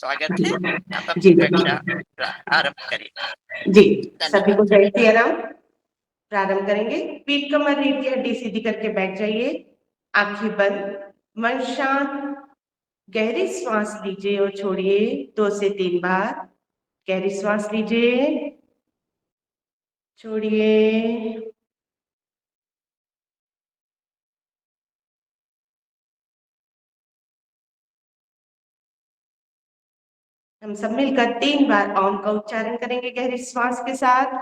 स्वागत है। आप जी अपनी कक्षा आरंभ करिए। जी, धन्यवाद। सभी को जय सिया राम। प्रारंभ करेंगे। पीठ कमर रीढ़ की हड्डी सीधी करके बैठ जाइए, आंखें बंद, मन शांत। गहरी श्वास लीजिए और छोड़िए 2 से 3 बार। गहरी श्वास लीजिए, छोड़िए। हम सब मिलकर 3 बार ओम का उच्चारण करेंगे गहरी श्वास के साथ।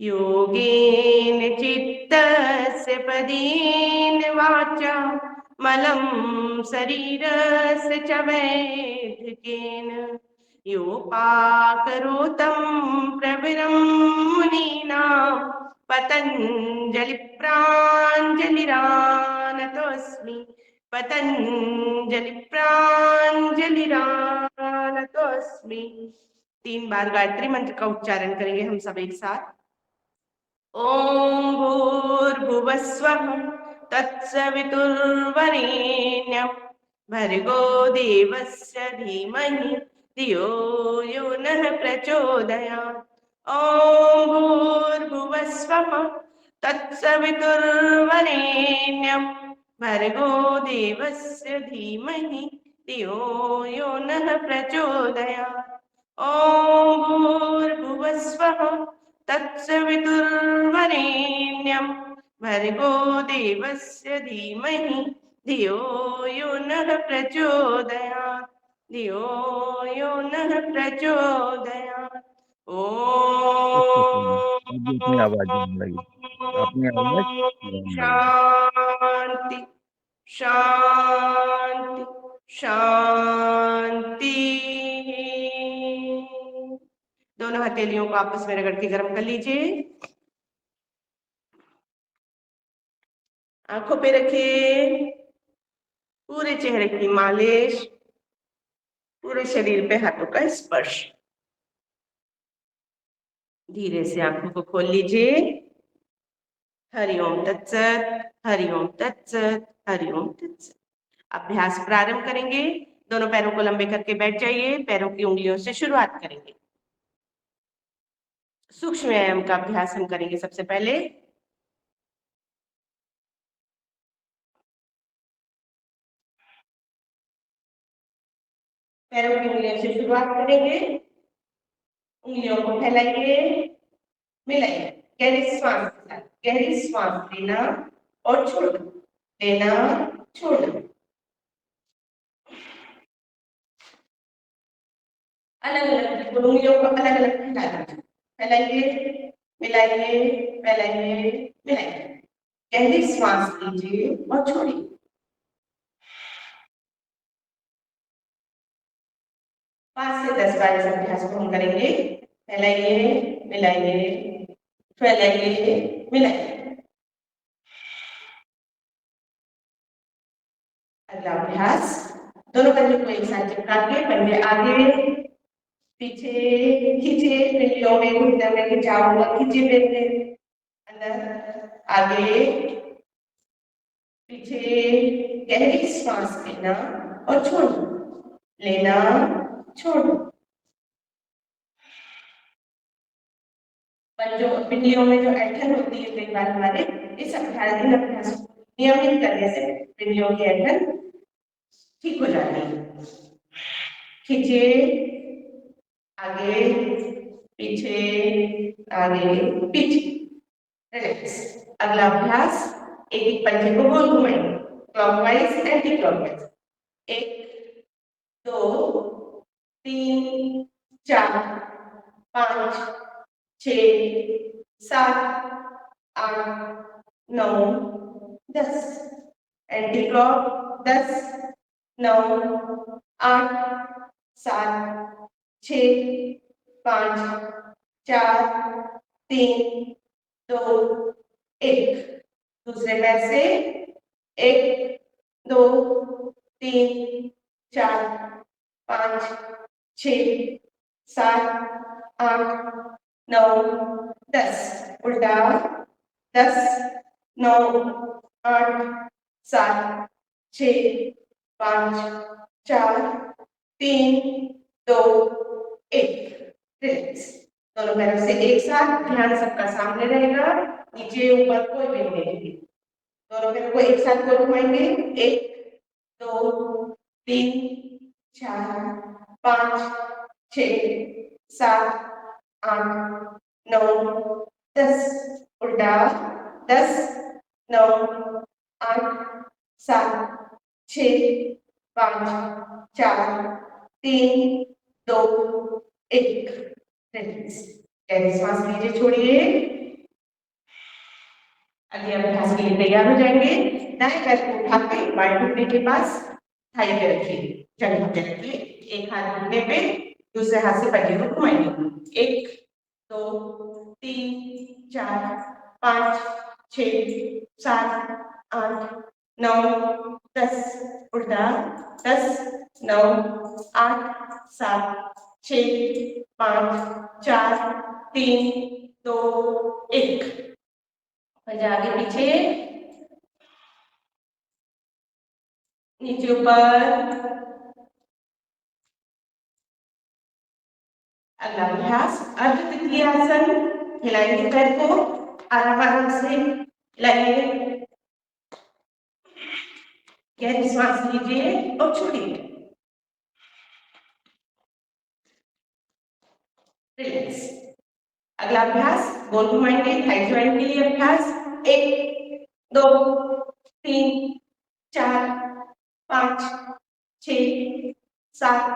योगेन चित्तस्य पदेन वाचा मलं शरीरस्य च वैधिकेन योपाकरोतं प्रवरं मुनीनां पतञ्जलि प्राञ्जलिरानतोऽस्मि। पतंजलि प्राञ्जलिरानतोऽस्मि। 3 बार गायत्री मंत्र का उच्चारण करेंगे हम सब एक साथ। ओम भूर्भुवस्वः तत्सवितुर्वरेण्यं भर्गो देवस्य धीमहि धियो यो नः प्रचोदयात्। ओम भूर्भुवस्वः तत्सवितुर्वरेण्यं भर्गो देवस्य धीमहि धियो यो नः प्रचोदयात्। ओम भूर्भुवस्वः तत्सवितुर्वरेण्यं भर्गो देवस्य धीमहि धियो यो नः प्रचोदयात्। धियो यो नः प्रचोदयात्। अपनी आवाज लगी, अपनी आवाज शांति शांति शांति। दोनों हथेलियों को आपस में रगड़ के गर्म कर लीजिए। आंखों पे रखिए। पूरे चेहरे की मालिश, पूरे शरीर पे हाथों का स्पर्श। धीरे से आंखों को खोल लीजिए। हरिओम तत्सत, हरिओम तत्सत, हरिओम तत्सत। अभ्यास प्रारंभ करेंगे। दोनों पैरों को लंबे करके बैठ जाइए। पैरों की उंगलियों से शुरुआत करेंगे। सूक्ष्म व्यायाम का अभ्यास हम करेंगे। सबसे पहले पैरों की उंगलियों से शुरुआत करेंगे। उंगलियों को फैलाइए, मिलाइए। गहरी श्वास के साथ गहरी श्वास लेना और छोड़ना, लेना छोड़ना। अलग अलग उंगलियों को अलग अलग फैलाना। फैलाइए, मिलाइए, फैलाइए, मिलाइए। गहरी श्वास लीजिए और छोड़िए। पांच से 10 बार इस अभ्यास को हम करेंगे। फैलाइए, मिलाइए, फैलाइए, मिलाइए। अगला अभ्यास, दोनों कंधों को एक साथ चिपका के पंजे आगे पीछे खींचे। पिंडलियों में घुटने में खिंचाव होगा, खींचे पेट अंदर आगे पीछे। गहरी श्वास लेना और छोड़ना, लेना छोड़ना। पंजों पिंडलियों में जो ऐंठन होती है कई बार हमारे, इस अभ्यास को नियमित करने से पिंडलियों की ऐंठन ठीक हो जाती है। खींचिए, आगे पीछे, आगे पीछे। रिलैक्स। अगला अभ्यास, एक एक पंजे को गोल घुमाएंगे, clockwise anti clockwise. 1 2 3 4 5 6 7 8 9 10 anti clock 10 9 8 7 6 5 4 3 2 1 दूसरे पैर से 1 2 3 4 5 6 7 8 9 10 उल्टा 10 9 8 7 6 5 4 3 2 1 रिलैक्स दोनों पैरों से एक साथ ध्यान सबका सामने रहेगा नीचे ऊपर कोई भी नहीं रहेगी दोनों पैरों को एक साथ को घुमाएंगे 1 2 3 4 5 6 7 8 9 10 उल्टा 10 9 8 7 6 5 4 3 2 1 गहरी सांस लीजिए छोड़िए अगले अभ्यास के लिए तैयार हो जाएंगे दाएं पैर को उठा के बाएं घुटने के पास थाई पे रखिए जगह पे रखिए एक हाथ घुटने पे दूसरे हाथ से पट्टी को घुमाएंगे 1 2 3 4 5 6 7 8 9 10 उल्टा 10 9 8 7 6 5 4 3 2 1 आगे पीछे नीचे ऊपर अगला अभ्यास अर्ध त्रिकोणासन हिलाएंगे पैर को आराम आराम से हिलाइए गहरी सांस लीजिए और छोड़िए रिलैक्स अगला अभ्यास गोल घुमाएंगे थाई ज्वाइंट के लिए अभ्यास 1 2 3 4 5 6 7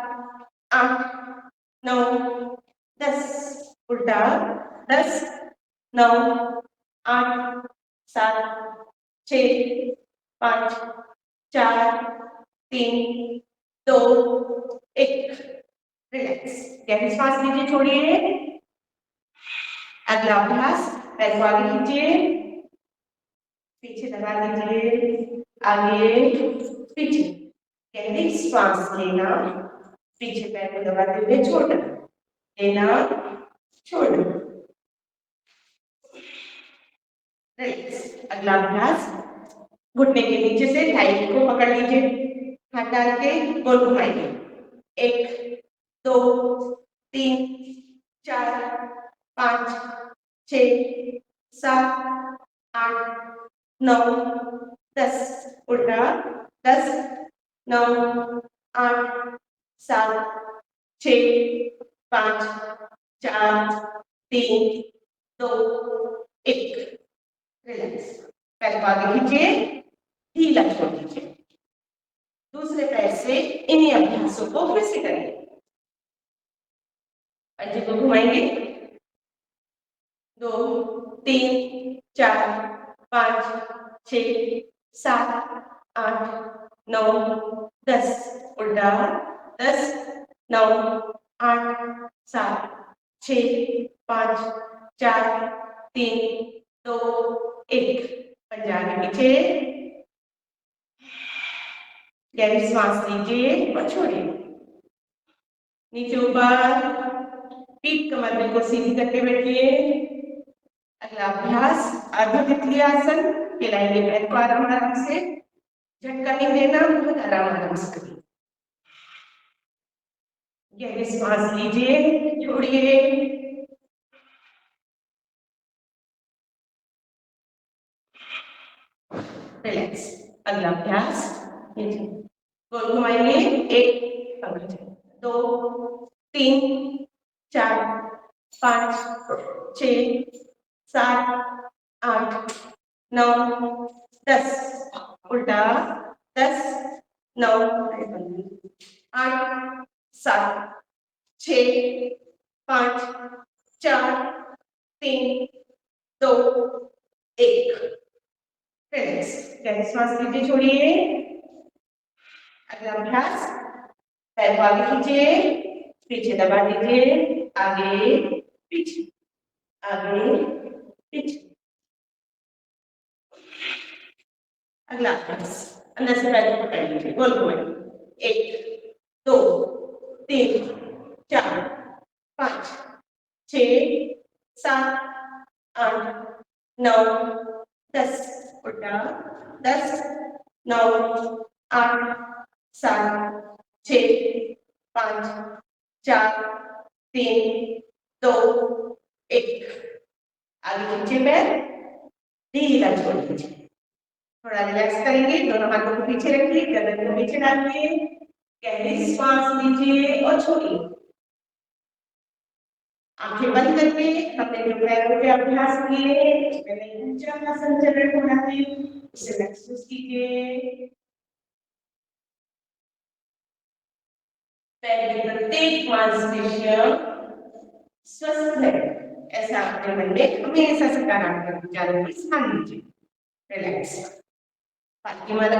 8 9 10 उल्टा 10 9 8 7 6 5 4 3 2 1 रिलैक्स गहरी सांस लीजिए छोड़िए अगला अभ्यास पैर को आगे खींचिए पीछे दबा दीजिए आगे पीछे गहरी सांस लेना पीछे पैर को दबाते हुए छोड़ना लेना छोड़ना अगला अभ्यास घुटने के नीचे से थाई को पकड़ लीजिए हाथ डाल के गोल घुमाइए 1 2 3 4 5 6 7 8 9 10 उल्टा 10 9 8 7 6 5 4 3 2 1 रिलैक्स पैर को आगे खींचिए ढीला छोड़ दीजिए दूसरे पैर से इन्हीं अभ्यासों को फिर से करेंगे पंजे को घुमाएंगे 2 3 4 5 6 7 8 9 10 उल्टा 10 9 8 7 6 5 4 3 2 1 पंजा आगे पीछे गहरी सांस लीजिए और छोड़िए नीचे ऊपर पीठ कमर बिल्कुल सीधी करके बैठिए अगला अभ्यास अर्ध त्रिकोणासन हिलाइए पैर को आराम आराम से झटका नहीं देना बहुत आराम आराम से करिए गहरी सांस लीजिए छोड़िए रिलैक्स अगला अभ्यास गोल घुमाइए 1 2 3 4 5 6 7 8 9 10 उल्टा 10 9 8 7 6 5 4 3 2 1। रिलैक्स। गहरी सांस लीजिए, छोड़िए। अगला अभ्यास, पैर को आगे खींचिए, पीछे दबा दीजिए, आगे पीछे, आगे पीछे। अगला अभ्यास, अंदर से पैर को पकड़ लीजिए, गोल घुमाइए। 1 2 3 4 5 6 7 8 9 10। उल्टा। 10 9 8 7 6 5 4 3 2 1। आगे खींचिए पैर, ढीला छोड़ दीजिए। थोड़ा रिलैक्स करेंगे, दोनों हाथों को पीछे रखिए, गर्दन को पीछे डालिए, गहरी सांस लीजिए और छोड़िए। आंखें बंद करके हमने जो पैरों के अभ्यास किए उसमें ऊंचा का संचरण हो रहा है, उसे महसूस कीजिए। पैर की प्रत्येक मांसपेशियां स्वस्थ है, ऐसा अपने मन में हमेशा सकारात्मक विचारों को स्थान दीजिए। रिलैक्स। पालकी मार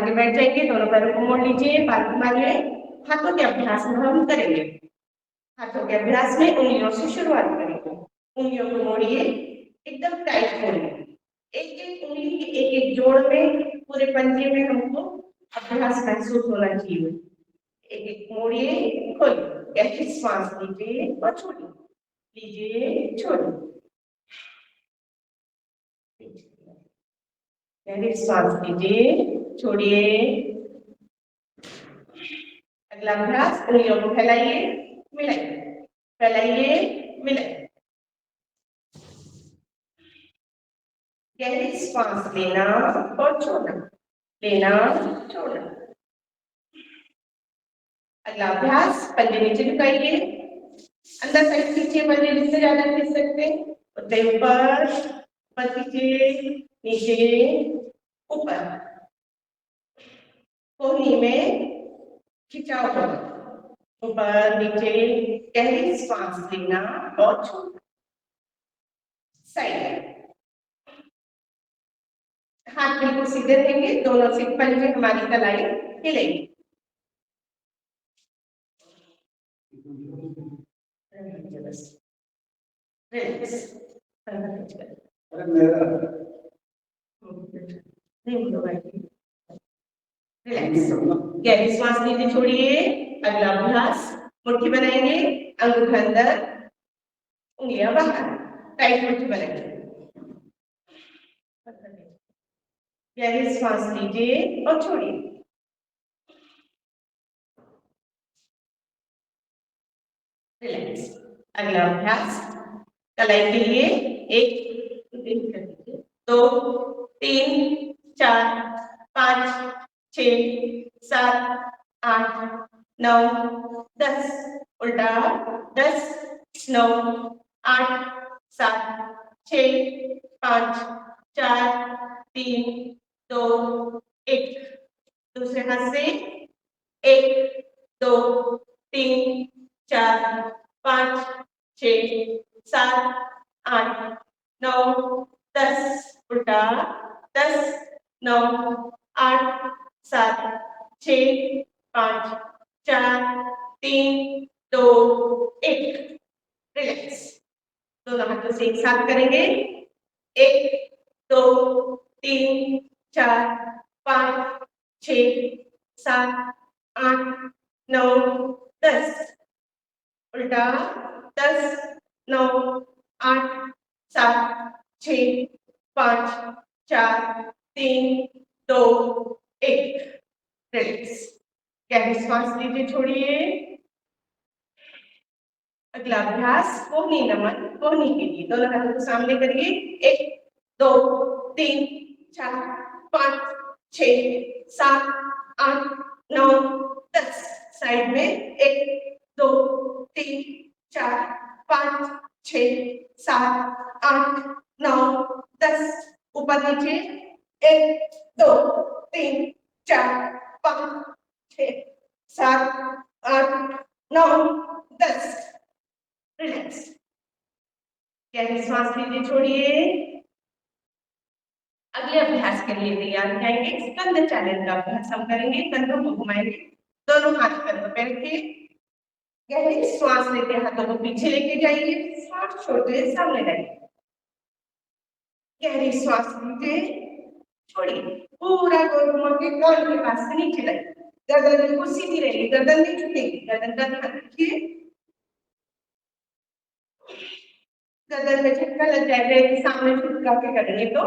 के बैठ जाएंगे, दोनों पैरों को मोड़ लीजिए, पालकी मारिए। हाथों के अभ्यास में हम करेंगे। हाथों के अभ्यास में उंगलियों से शुरुआत करेंगे। उंगलियों को मोड़िए, एकदम टाइट मोड़िए। एक एक उंगली के एक एक जोड़ में, पूरे पंजे में हमको अभ्यास महसूस होना चाहिए। एक एक मोड़िए, खोलिए, गहरी सांस लीजिए और छोड़िए, लीजिए छोड़िए। गहरी सांस लीजिए, छोड़िए। अगला अभ्यास, उंगलियों को फैलाइए, मिलाइए, फैलाइए, मिलाइए। गहरी सांस लेना और छोड़ना, लेना छोड़ना। अगला अभ्यास, पंजे नीचे झुकाइए, अंदर साइड खींचिए, पंजे जितने ज्यादा खींच सकते हैं उतने ऊपर, ऊपर खींचिए, नीचे, ऊपर। कोहनी में खिंचाव करो, ऊपर नीचे, गहरी सांस लेना और छोड़ना। साइड, हाथ बिल्कुल सीधे रहेंगे, दोनों से पंजे हमारी कलाई हिलेगी। रिलैक्स। गहरी सांस लीजिए, छोड़िए। अगला अभ्यास, मुट्ठी बनाएंगे, अंगूठा अंदर, उंगलियां बाहर, टाइट मुट्ठी बनाएंगे। गहरी सांस लीजिए और छोड़िए। रिलैक्स। अगला अभ्यास, कलाई के लिए 1 2 3 4 5 6 7 8 9 10। उल्टा। 10 9 8 7 6 5 4 3 2 1। दूसरे हाथ से 1 2 3 4 5 6 7 8 9 10। उल्टा। 10 9 8 7 6 5 4 3 2 1। रिलैक्स। दोनों हाथों से एक साथ करेंगे। 1 2 3 4 5 6 7 8 9 10। उल्टा। 10 9 8 7 6 5 4 3 2 1। रिलैक्स। गहरी सांस लीजिए, छोड़िए। अगला अभ्यास, कोहनी नमन। कोहनी के लिए दोनों हाथों को सामने करिए। 1 2 3 4 5 6 7 8 9 10। साइड में 1 2 3 4 5 6 7 8 9 10। ऊपर नीचे 1 2 3 4 5 6 7 8 9 गहरी सांस लीजिए, छोड़िए। अगले अभ्यास के लिए तैयार हो जाएंगे। स्कंद चालन का अभ्यास हम करेंगे। कंधों को घुमाएंगे, दोनों हाथ कंधों पे रखिए, गहरी श्वास लेते हाथों को पीछे लेके जाइए, श्वास छोड़ते हुए सामने लाइए। गहरी श्वास लीजिए, छोड़िए, पूरा गोल घुमा के कान के पास से नीचे लाइए। गर्दन बिल्कुल सीधी रहेगी, गर्दन नहीं झुकेगी, गर्दन का ध्यान रखिए। गर्दन में झटका लग जाएगा कि सामने झुका के करेंगे तो,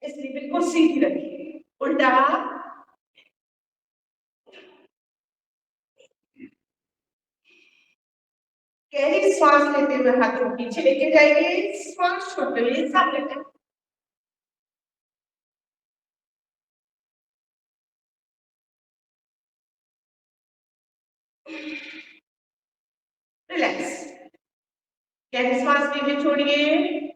इसलिए बिल्कुल सीधी रखिए। उल्टा, गहरी श्वास लेते हुए हाथों को पीछे लेके जाइए, श्वास छोड़ते हुए सामने लाइए। रिलैक्स, गहरी श्वास लीजिए, छोड़िए।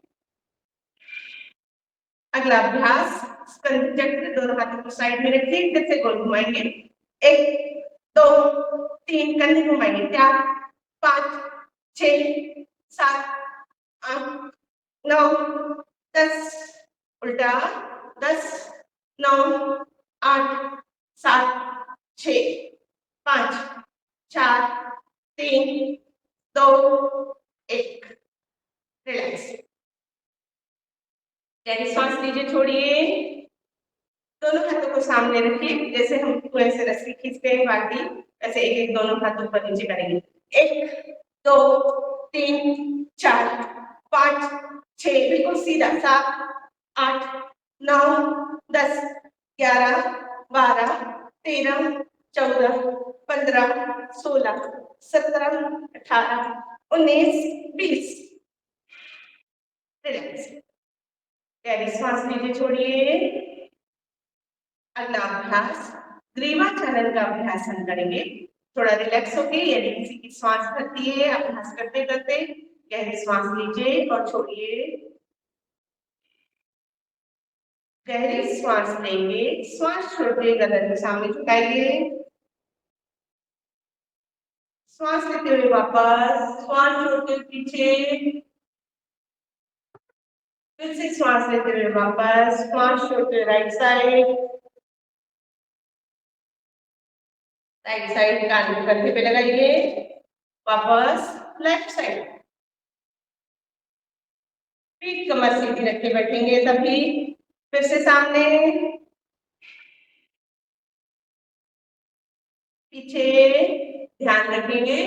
अगला अभ्यास स्कंद चक्र, दोनों हाथों को साइड में रखिए, फिर से गोल घुमाएंगे। 1 2 3, कंधे घुमाएंगे। 4 5 6 7 8 9 10, उल्टा। 10 9 8 7 6 5 4 3 2 1। रिलैक्स, गहरी सांस लीजिए, छोड़िए। दोनों हाथों को सामने रखिए, जैसे हम कुएं से रस्सी खींचते हैं बाल्टी, ऐसे एक एक दोनों हाथों पर नीचे करेंगे। 1 2 3 4 5 6, बिल्कुल सीधा। 7 8 9 10 11 12 13 14 15 16 17 18 19 20। रिलैक्स, गहरी सांस लीजिए, छोड़िए। अगला अभ्यास ग्रीवा चालन का अभ्यास हम करेंगे। थोड़ा रिलैक्स होके, यदि किसी की श्वास फंसती है अभ्यास करते करते, गहरी श्वास लीजिए और छोड़िए। गहरी श्वास लेंगे, श्वास छोड़ते गर्दन को सामने झुकाइए। श्वास लेते हुए वापस, श्वास छोड़ते हुए पीछे, फिर से श्वास लेते हुए वापस, श्वास छोड़ते हुए राइट साइड। राइट साइड कान के कंधे पे लगाइए, वापस लेफ्ट साइड। पीठ कमर सीधी रख के बैठेंगे सभी। फिर से सामने, पीछे, ध्यान रखेंगे।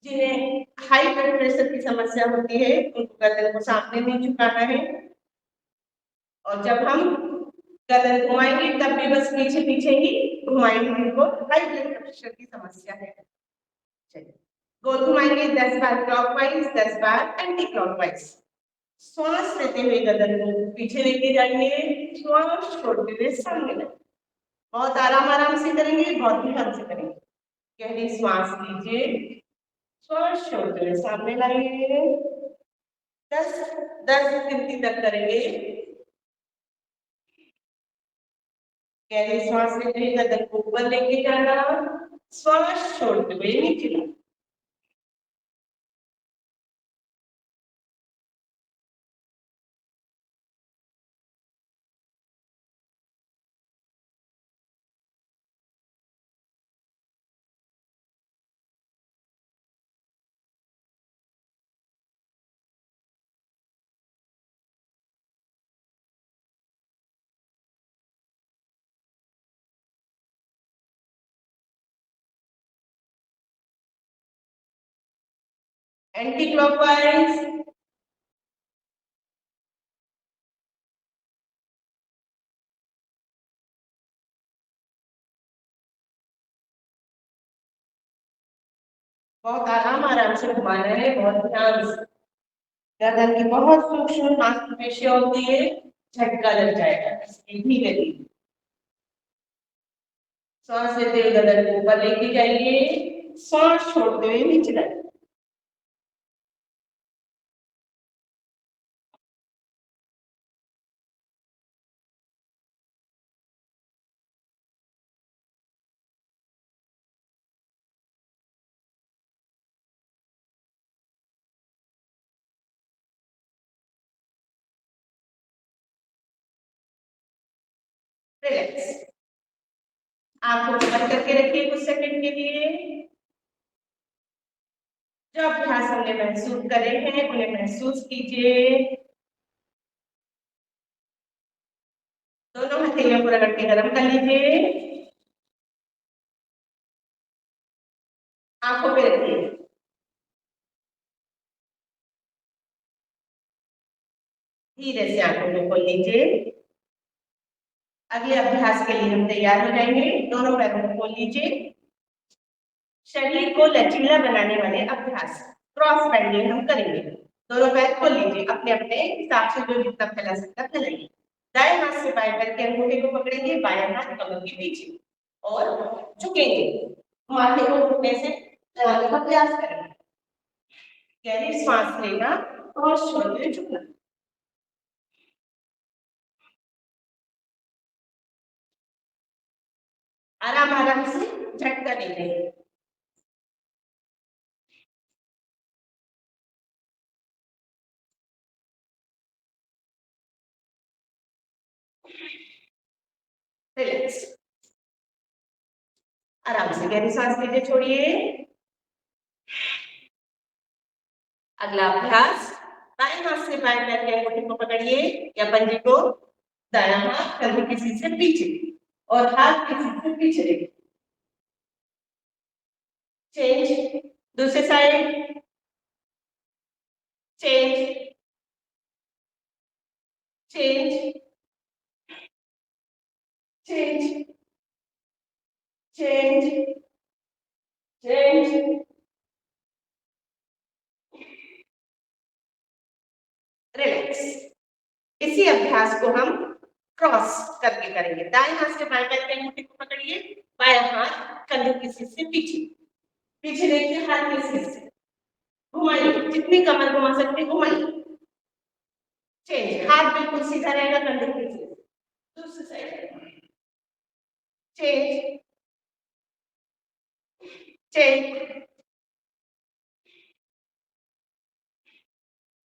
जिन्हें हाई ब्लड प्रेशर की समस्या होती है उनको गर्दन को सामने नहीं झुकाना है, और जब हम गर्दन घुमाएंगे तब भी बस पीछे पीछे ही घुमाएंगे जिनको हाई ब्लड प्रेशर की समस्या है। चलिए, गोल घुमाएंगे 10 बार क्लॉकवाइज, 10 बार एंटी क्लॉकवाइज। श्वास लेते हुए गर्दन को पीछे लेके जाएंगे, श्वास छोड़ते हुए सामने लाएंगे। बहुत आराम आराम से करेंगे, बहुत ध्यान से करेंगे। गहरी श्वास लीजिए, श्वास छोड़ते हुए सामने लाइए। 10 गिनती तक करेंगे। गहरी सांस लेते हुए गर्दन को ऊपर लेके जाना, श्वास छोड़ते हुए नीचे लाना। एंटी क्लॉकवाइज, बहुत आराम आराम से घुमाना है, बहुत ध्यान से। गर्दन की बहुत सूक्ष्म मांसपेशियां होती है, झटका लग जाएगा, इसलिए धीरे धीरे सांस लेते हुए गर्दन को ऊपर लेके जाइए, सांस छोड़ते हुए नीचे लाइए। रिलैक्स। आंखों को बंद करके रखिए कुछ सेकंड के लिए। जो अभ्यास हमने महसूस करे हैं उन्हें महसूस कीजिए। दोनों हथेलियों को रगड़ के गर्म कर लीजिए। आंखों पे रखिए। धीरे से आंखों को खोल लीजिए। अगले अभ्यास के लिए हम तैयार हो जाएंगे। दोनों पैरों को खोल लीजिए। शरीर को लचीला बनाने वाले अभ्यास क्रॉस बेंडिंग हम करेंगे। दोनों पैर खोल लीजिए। अपने अपने हिसाब से जो जितना फैला सकता फैलाइए। दाएं हाथ से बाएं पैर के अंगूठे को पकड़ेंगे। बायां हाथ कमर के पीछे और झुकेंगे। माथे को घुटने से लगाने का प्रयास करेंगे। गहरी सांस लेना और छोड़कर झुकना। आराम आराम से झटका देंगे। रिलैक्स। आराम से गहरी सांस लीजिए, छोड़िए। अगला अभ्यास दाएं हाथ से बाएं पैर के अंगूठे को पकड़िए या पंजे को। दायां हाथ कंधे के सीधे से पीछे और हाथ के सीधे से पीछे रखिए। चेंज। दूसरे side. Change. Change. Change. Change. Change. Relax. इसी अभ्यास को हम क्रॉस करके करेंगे। दाएं हाथ से बाएं पैर के अंगूठे को पकड़िए। बायां हाथ कंधे के सीधे से पीछे पीछे देखिए। हाथ के सीधे से घुमाइए। जितनी कमर घुमा सकते घुमाइए। चेंज। हाथ बिल्कुल सीधा रहेगा कंधे के सीधे। दूसरी साइड। चेंज। चेंज।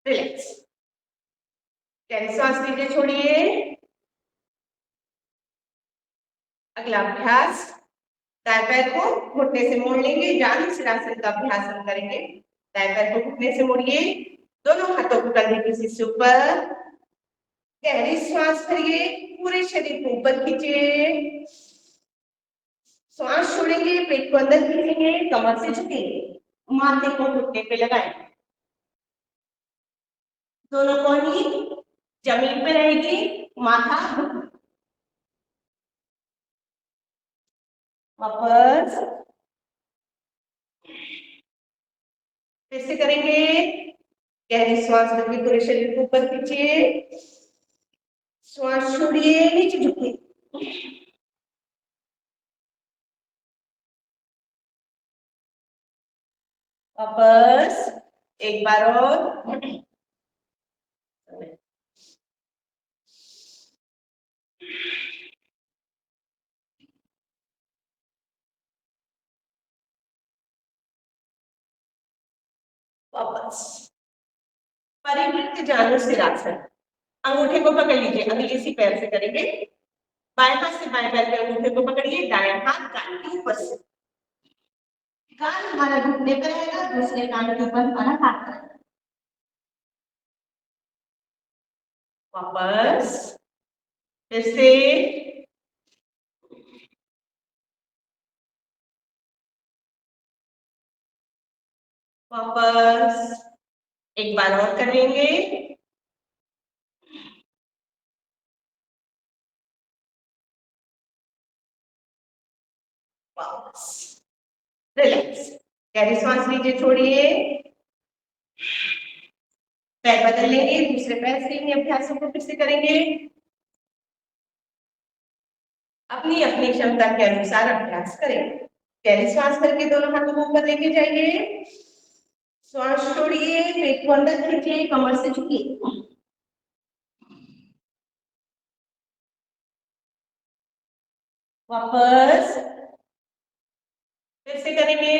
रिलैक्स। गहरी सांस लीजिए, छोड़िए। अगला अभ्यास दाएं पैर को घुटने से मोड़ लेंगे। जानु सिरासन का अभ्यास हम करेंगे। दाएं पैर को घुटने से मोड़िए। दोनों हाथों को कंधे के सीधे ऊपर। गहरी सांस भरिए। पूरे शरीर को ऊपर खींचिए। सांस छोड़ेंगे। पेट को अंदर खींचेंगे। कमर से झुकेंगे। माथे को घुटने पे लगाएं। दोनों कोहनी जमीन पे रहेगी। माथा वापस। फिर से करेंगे। गहरी श्वास भरके पूरे शरीर को ऊपर खींचिए। श्वास छोड़िए, नीचे झुकिए। वापस एक बार और। वापस परिवृत्त जानु सिरासन। अंगूठे को पकड़ लीजिए। अभी इसी पैर से करेंगे। बाएं हाथ से बाएं पैर के अंगूठे को पकड़िए। दाएं हाथ कान के ऊपर से। कान हमारा घुटने पर रहेगा। दूसरे कान के ऊपर हमारा हाथ रहेगा। वापस फिर से। वापस एक बार और कर लेंगे। वापस रिलैक्स। गहरी सांस लीजिए, छोड़िए। पैर बदल लेंगे। दूसरे पैर से इन अभ्यासों को फिर से करेंगे। अपनी अपनी क्षमता के अनुसार अभ्यास करें। गहरी सांस करके दोनों हाथों को ऊपर लेके जाइए। श्वास छोड़िए। पेट को अंदर खींचिए। कमर से झुकिए। वापस फिर से करेंगे।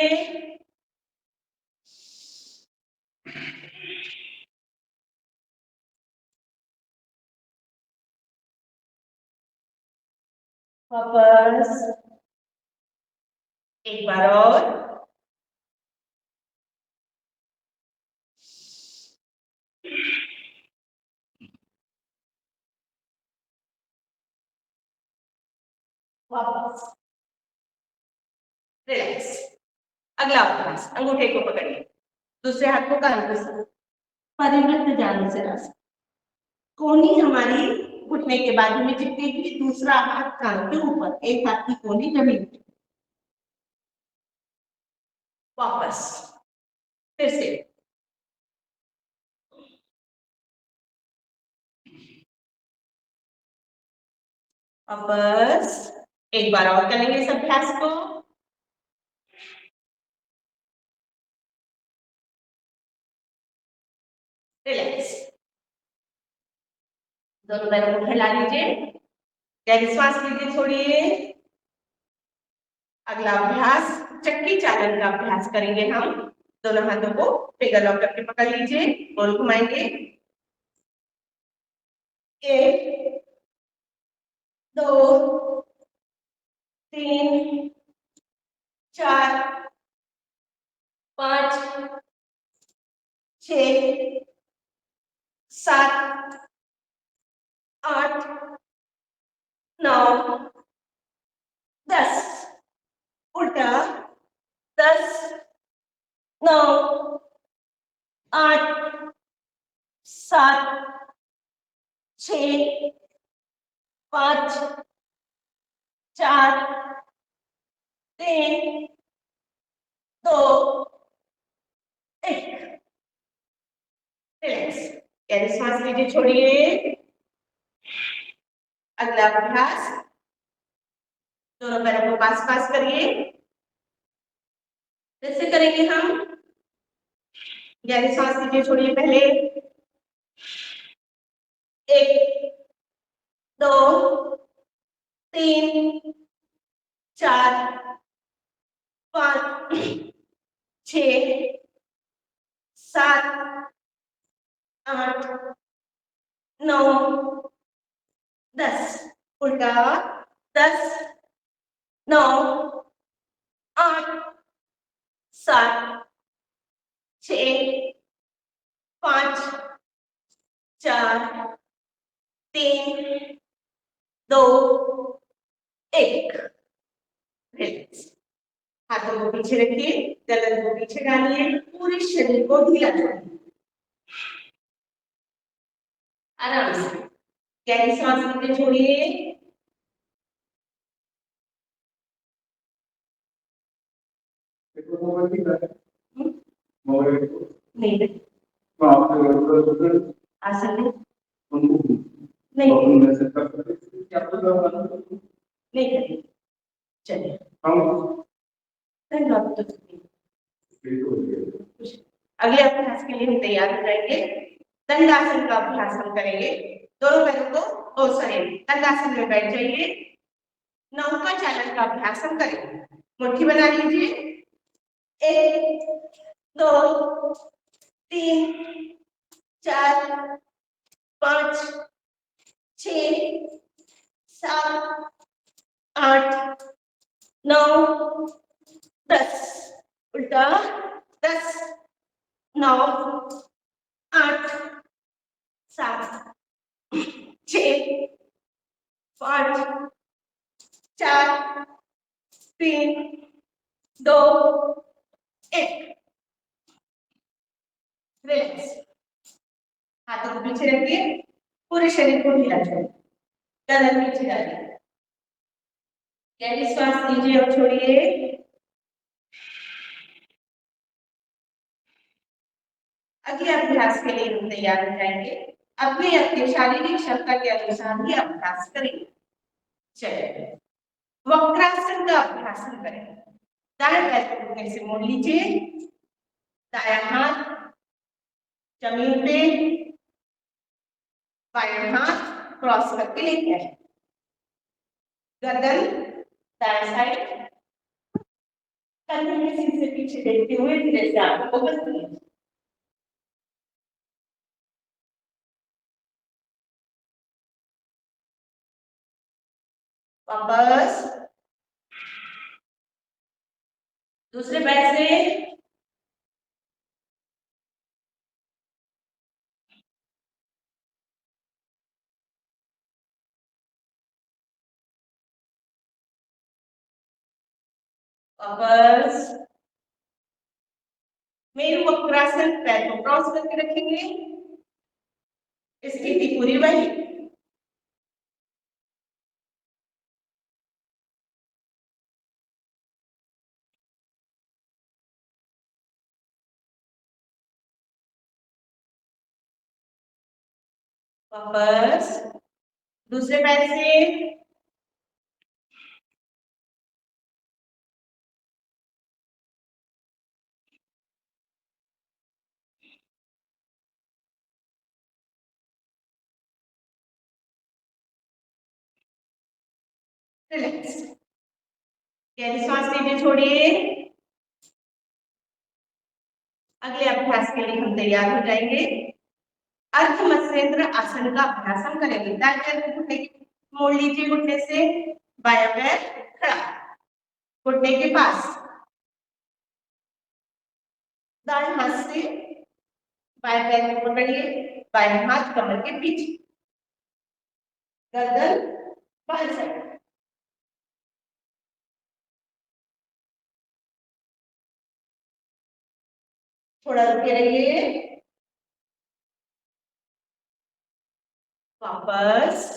वापस एक बार और, वापस, रिलैक्स। अगला अभ्यास, अंगूठे को पकड़िए, दूसरे हाथ को कान के साथ परिवृत्त जानु से रास्ता, कोहनी हमारी घुटने के बाजू में चिपकेगी, दूसरा हाथ कान के ऊपर, एक हाथ की कोहनी जमीन पे। वापस, फिर से, वापस एक बार और करेंगे इस अभ्यास को। रिलैक्स, दोनों पैरों को फैला लीजिए, गहरी सांस लीजिए, छोड़िए। अगला अभ्यास चक्की चालन का अभ्यास करेंगे हम। दोनों हाथों को फिंगर लॉक करके पकड़ लीजिए, गोल घुमाएंगे, 1 2 3 4 5 6 7 8 9 10, उल्टा, 10 9 8 7 6 5 4 3 2 1। रिलैक्स, गहरी सांस लीजिए, छोड़िए। अगला अभ्यास, दोनों पैरों को पास पास करिए, कैसे करेंगे हम? गहरी सांस लीजिए, छोड़िए, पहले 1 2 3 4 5 6 7 8 9 10, उल्टा, 10 9 8 7 6 5 4 3 2 1। रिलैक्स, हाथों को पीछे रखिए, गर्दन को पीछे डालिए, पूरे शरीर को ढीला छोड़िए, आराम से गहरी सांस लीजिए, छोड़िए। नहीं, आसन नहीं, नहीं करिए, चलिए। अगले अभ्यास के लिए हम तैयार हो जाएंगे। दंडासन का अभ्यास हम करेंगे। दोनों पैरों को दंडासन में बैठ जाइए। नौका चालन का अभ्यास हम करेंगे। मुट्ठी बना लीजिए, 1 2 3 4 5 6 7 8 9 10, उल्टा, 10 9 8 7 6 5 4 3 2 1। रिलैक्स, हाथों को पीछे रखिए, पूरे शरीर को ढीला छोड़िए, गर्दन पीछे डालिए, गहरी सांस लीजिए और छोड़िए। अगले अभ्यास के लिए हम तैयार हो जाएंगे। अपने अपने शारीरिक क्षमता के अनुसार ही अभ्यास करेंगे। चलिए, वक्रासन का अभ्यास हम करेंगे। दाएं पैर को घुटने से मोड़ लीजिए, दायां हाथ जमीन पे, बायां हाथ क्रॉस करके लेके आए, गर्दन दाएं साइड, कंधे में सिर से पीछे देखते हुए धीरे से आंखों को बंद करिए। वापस दूसरे पैर से वापस मेरु वक्रासन, पैर को क्रॉस करके रखेंगे, स्थिति पूरी वही। वापस दूसरे पैर से रिलैक्स, गहरी सांस लीजिए, छोड़िए। अगले अभ्यास के लिए हम तैयार हो जाएंगे। अर्ध मत्स्येंद्र आसन का अभ्यास हम करेंगे। दाएं पैर को घुटने मोड़ लीजिए, घुटने से बायां पैर खड़ा, घुटने के पास, दाएं हाथ से बाएं पैर को पकड़िए, बाएं हाथ कमर के पीछे, गर्दन बाएं साइड, थोड़ा रुके रहिए। वापस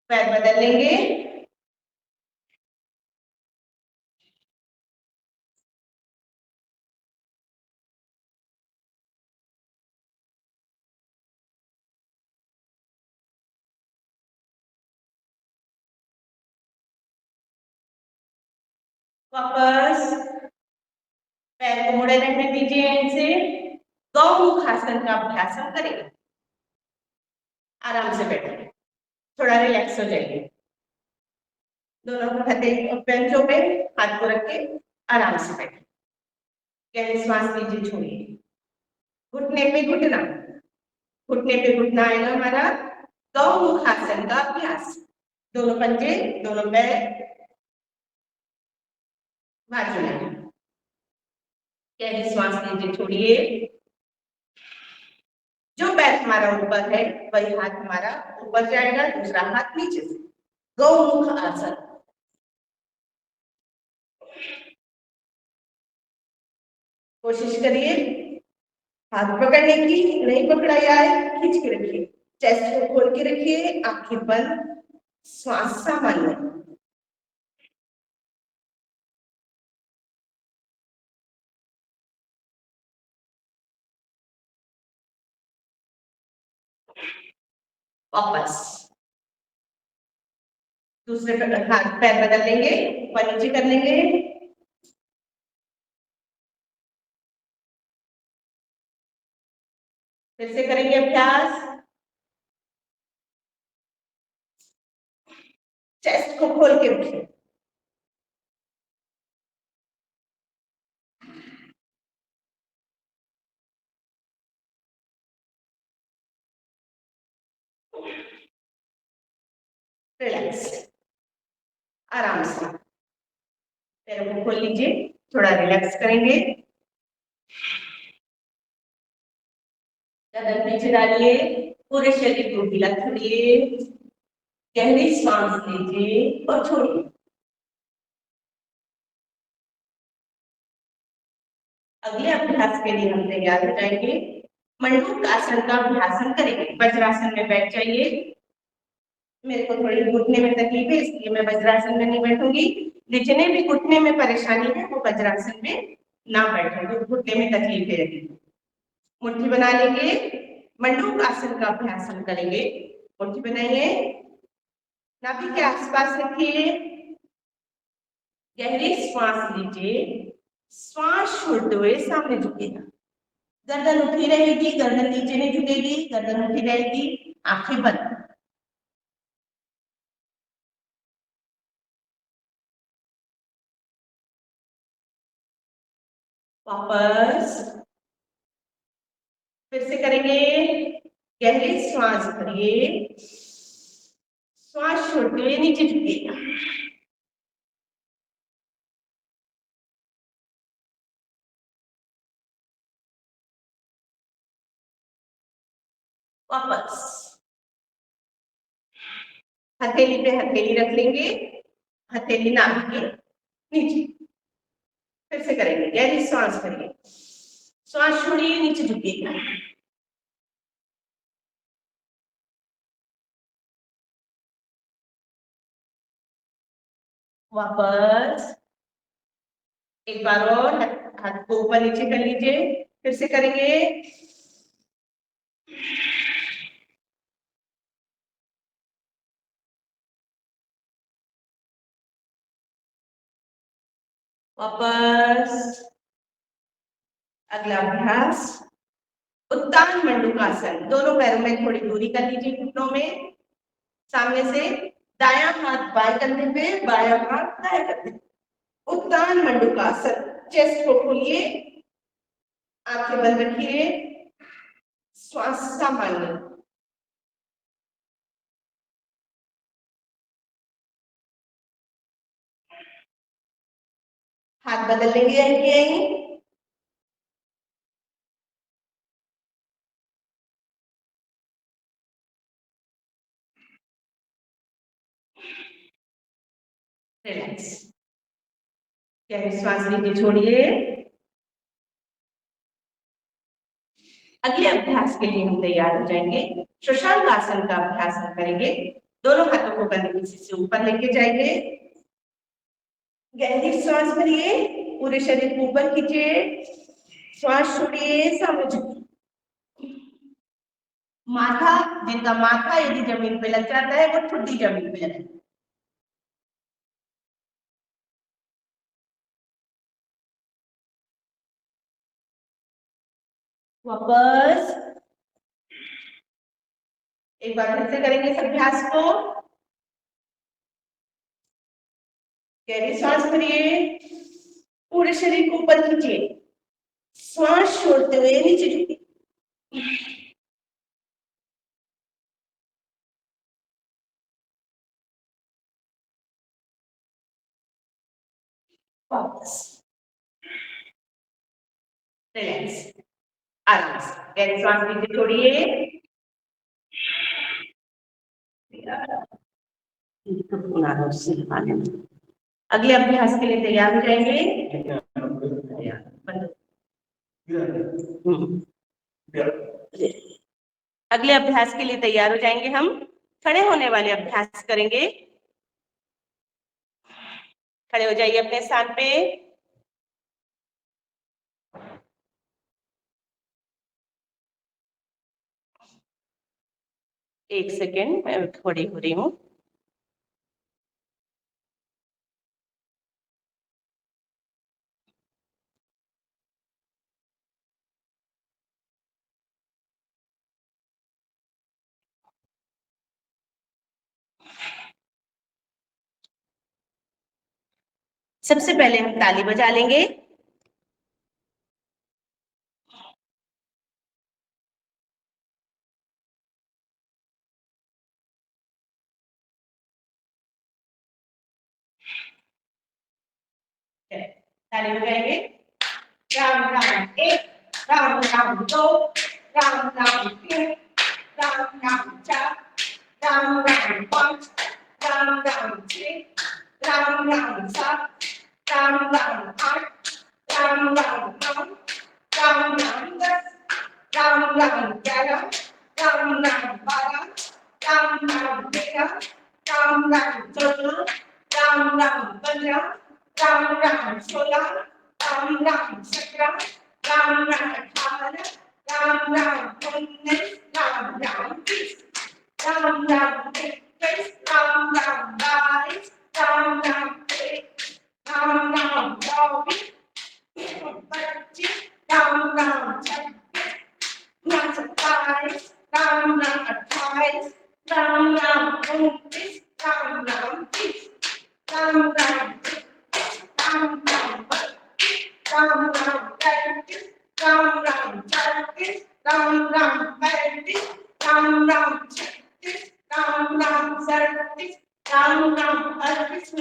पैर बदल लेंगे, वापस पैर को मुड़े रहने दीजिए। इनसे गौमुख आसन का अभ्यास हम करेंगे। आराम से बैठिए, थोड़ा रिलैक्स हो जाइए। दोनों बेंचों पे हाथ को रख के आराम से बैठिए। गहरी सांस लीजिए, छोड़िए। घुटने पे घुटना, घुटने पे घुटना आएगा हमारा गौमुख आसन का अभ्यास। दोनों पंजे, दोनों पैर बाजू में। गहरी सांस लीजिए, छोड़िए। जो पैर हमारा ऊपर है वही हाथ हमारा ऊपर जाएगा, दूसरा हाथ नीचे से। गौमुख आसन। कोशिश करिए हाथ पकड़ने की, नहीं पकड़ा जाए खींच के रखिए, चेस्ट को खोल के रखिए, आंखें बंद, श्वास सामान्य। वापस दूसरे हाथ पैर बदल लेंगे, ऊपर नीचे कर लेंगे। फिर से करेंगे अभ्यास। चेस्ट को खोल के रखिए, रिलैक्स, आराम से पैरों को खोल लीजिए, थोड़ा रिलैक्स करेंगे। गर्दन पीछे डालिए, पूरे शरीर को ढीला छोड़िए, गहरी सांस लीजिए और छोड़िए। अगले अभ्यास के लिए हम तैयार हो जाएंगे। मंडूक आसन का अभ्यास हम करेंगे। वज्रासन में बैठ जाइए। मेरे को थोड़ी घुटने में तकलीफ है, इसलिए मैं वज्रासन में नहीं बैठूंगी। जितने भी घुटने में परेशानी है वो वज्रासन में ना बैठे, जो घुटने में तकलीफ है। मुट्ठी बना लेंगे, मंडूक आसन का अभ्यास हम करेंगे। मुट्ठी बनाइए, नाभि के आसपास रखिए, गहरी श्वास लीजिए, श्वास छोड़ते हुए सामने झुकेगा। गर्दन उठी रहेगी, गर्दन नीचे नहीं झुकेगी, गर्दन उठी रहेगी, आंखें बंद। वापस फिर से करेंगे, गहरी श्वास भरिए, श्वास छोड़ते हुए नीचे झुकिएगा। वापस हथेली पे हथेली रख लेंगे, हथेली नाभि के नीचे। फिर से करेंगे, गहरी सांस करिए, श्वास छोड़िए, नीचे झुकिएगा। वापस एक बार और हाथ को ऊपर नीचे कर लीजिए, फिर से करेंगे। वापस अगला अभ्यास उत्तान मंडूकासन। दोनों पैरों में थोड़ी दूरी कर लीजिए घुटनों में, सामने से दायां हाथ बाएं कंधे पे, बायां हाथ दाएं कंधे पे। उत्तान मंडूकासन। चेस्ट को खोलिए, आंखें बंद रखिए, श्वास सामान्य। हाथ बदल लेंगे यहीं। रिलैक्स, गहरी श्वास लीजिए, छोड़िए। अगले अभ्यास के लिए हम तैयार हो जाएंगे। शशांक आसन का अभ्यास हम करेंगे। दोनों हाथों को कंधे से ऊपर लेके जाएंगे, गहरी श्वास भरिए, पूरे शरीर को ऊपर खींचिए, श्वास छोड़िए, सामने झुकिए। माथा, जिनका माथा यदि जमीन पे लग जाता है वो ठुड्डी जमीन पे लगे। वापस एक बार फिर से करेंगे इस अभ्यास को। गहरी सांस भरिए, पूरे शरीर को ऊपर खींचिए, श्वास छोड़ते हुए नीचे झुकिए। वापस रिलैक्स, आराम से गहरी सांस लीजिए, छोड़िए। अगले अभ्यास के लिए तैयार हो जाएंगे। अगले अभ्यास के लिए तैयार हो जाएंगे। हम खड़े होने वाले अभ्यास करेंगे। खड़े हो जाइए अपने स्थान पे। एक सेकेंड, मैं खड़ी हो रही हूँ। सबसे पहले हम ताली बजा लेंगे। ताली बजाएंगे। राम राम एक, राम राम दो, राम राम तीन, राम राम चार, राम राम पांच, राम राम छह, राम राम सात, राम राम आठ, राम राम नौ, राम राम 10, राम राम 11, राम राम 12, राम राम 13, राम राम 14, राम राम 15, राम राम 16, राम राम 17, राम राम 18, राम राम 19, राम राम 20, राम राम 21, राम राम 22, राम राम 23, राम राम 24, 25, राम राम 26, राम 27, राम राम 28, राम राम 29, राम राम 30, राम राम 31, राम राम 32, राम राम 33, राम राम 34, राम राम 35, राम राम 36, राम राम 37, राम राम 38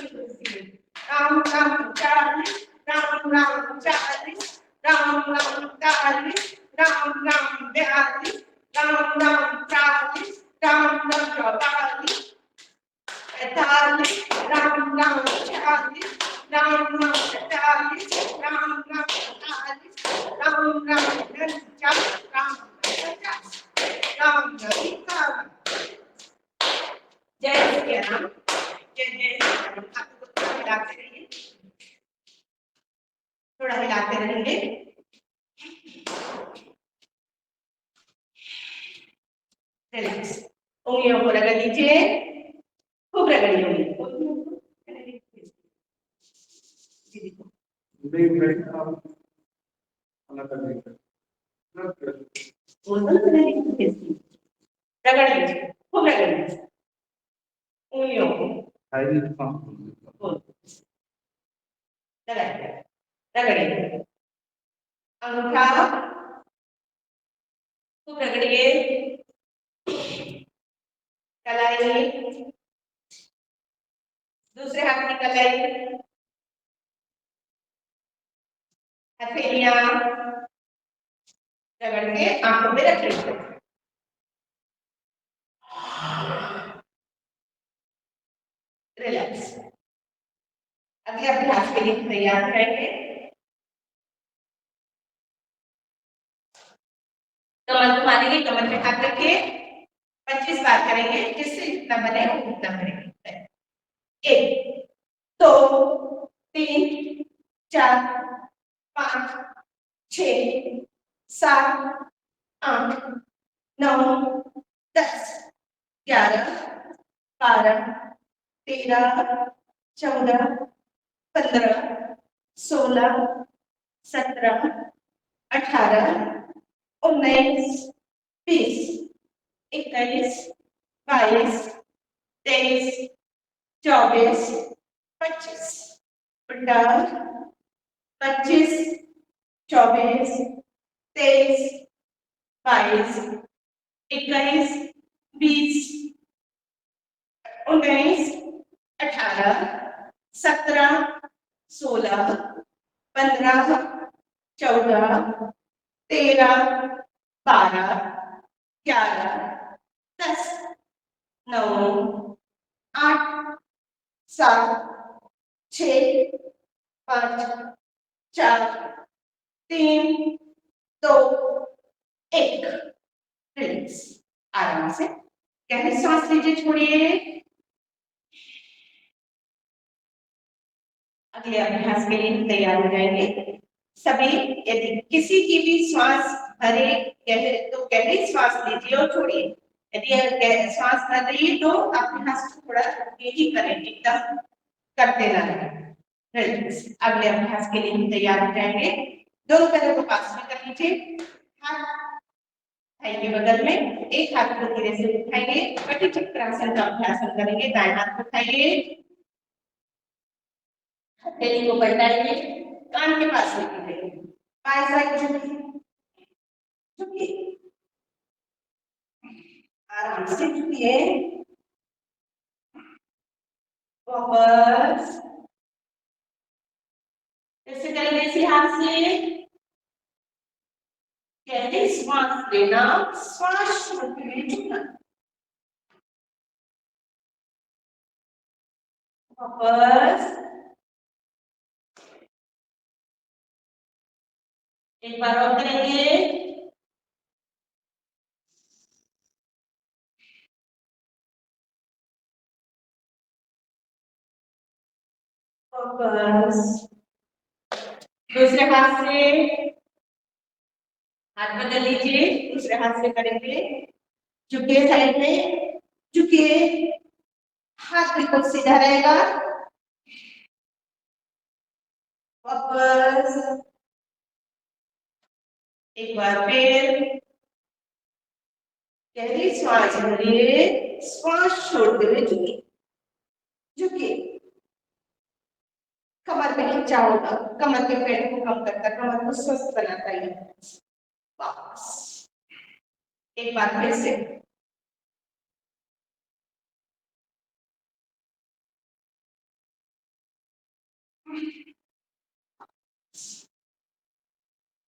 राम राम 40, राम राम 40, राम राम 40, राम राम 42, राम राम 40, राम राम 44, 45, राम राम 46, राम राम 47, राम राम 48, राम राम 49, राम 50, राम राम जय श्री राम, जय जय श्री राम। आपको थोड़ा हिलाते रहिए, थोड़ा हिलाते रहेंगे। रिलैक्स, उंगलियों को रगड़ लीजिए, खूब रगड़िए। रगड़ लीजिए, खूब रगड़ लीजिए उंगलियों को, रगड़िए। अंगूठा खूब रगड़िए, कलाई, दूसरे हाथ की कलाई, हथेलियां रगड़ के आंखों में रख लीजिए। रिलैक्स। अगले अभ्यास के लिए तैयार रहेंगे। कमर घुमाएंगे, कमर पे हाथ रखिए, 25 बार करेंगे, जिससे जितना बने उतना करेंगे। 1 2 3 4 5 6 7 8 9 10 11 12 13 14 15 16 17 18 19 20 21 22 23 24 25 25 24 23 22 21 20 19 18 17 16 15 14 13 12 11 10 9 8 7 6 5 4 3 2 1। रिलैक्स। आराम से गहरी सांस लीजिए, छोड़िए। अगले अभ्यास के लिए तैयार हो जाएंगे सभी। यदि किसी की भी श्वास भरे गहरे तो गहरी श्वास लीजिए और छोड़िए। यदि श्वास भर रही है तो अपने हाथ को थोड़ा यही करें, एकदम करते ना रहें। अगले अभ्यास के लिए तैयार हो जाएंगे। दोनों पैरों को पास में कर लीजिए, हाथ थाई के बगल में, एक हाथ को धीरे से उठाइए, कटी चक्रासन का अभ्यास करेंगे। दाएं हाथ को उठाइए, हथेली को पलटाइए, कान के पास रखिए, बाएं साइड झुकिए, आराम से झुकिए, वापस ऐसे करेंगे। इसी हाथ से गहरी श्वास लेना, श्वास छोड़ते हुए झुकना, वापस एक बार और करेंगे। वापस दूसरे हाथ से हाथ बदल लीजिए, दूसरे हाथ से करेंगे। झुकिए साइड में, झुकिए, हाथ बिल्कुल सीधा रहेगा। वापस एक बार फिर गहरी श्वास भरिए, श्वास छोड़ते हुए झुकिए, झुकिए। कमर में खिंचाव होगा, कमर के पेट को कम करता, कमर को स्वस्थ बनाता है। वापस एक बार फिर से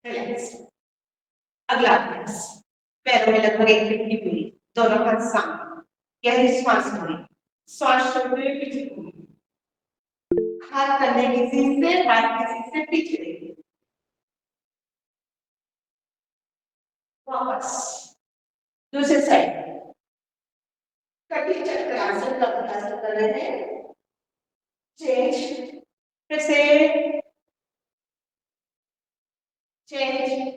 रिलैक्स। अगला अभ्यास, पैरों में लगभग 150 दूरी, दोनों हाथ सामने, गहरी श्वास लें, श्वास छोड़ते हुए पीछे घूमें, हाथ कंधे की सीध से, हाथ की सीध से पीछे लेंगे, वापस दूसरे साइड कटी चक्र आसन का अभ्यास कर रहे हैं। चेंज, फिर से चेंज,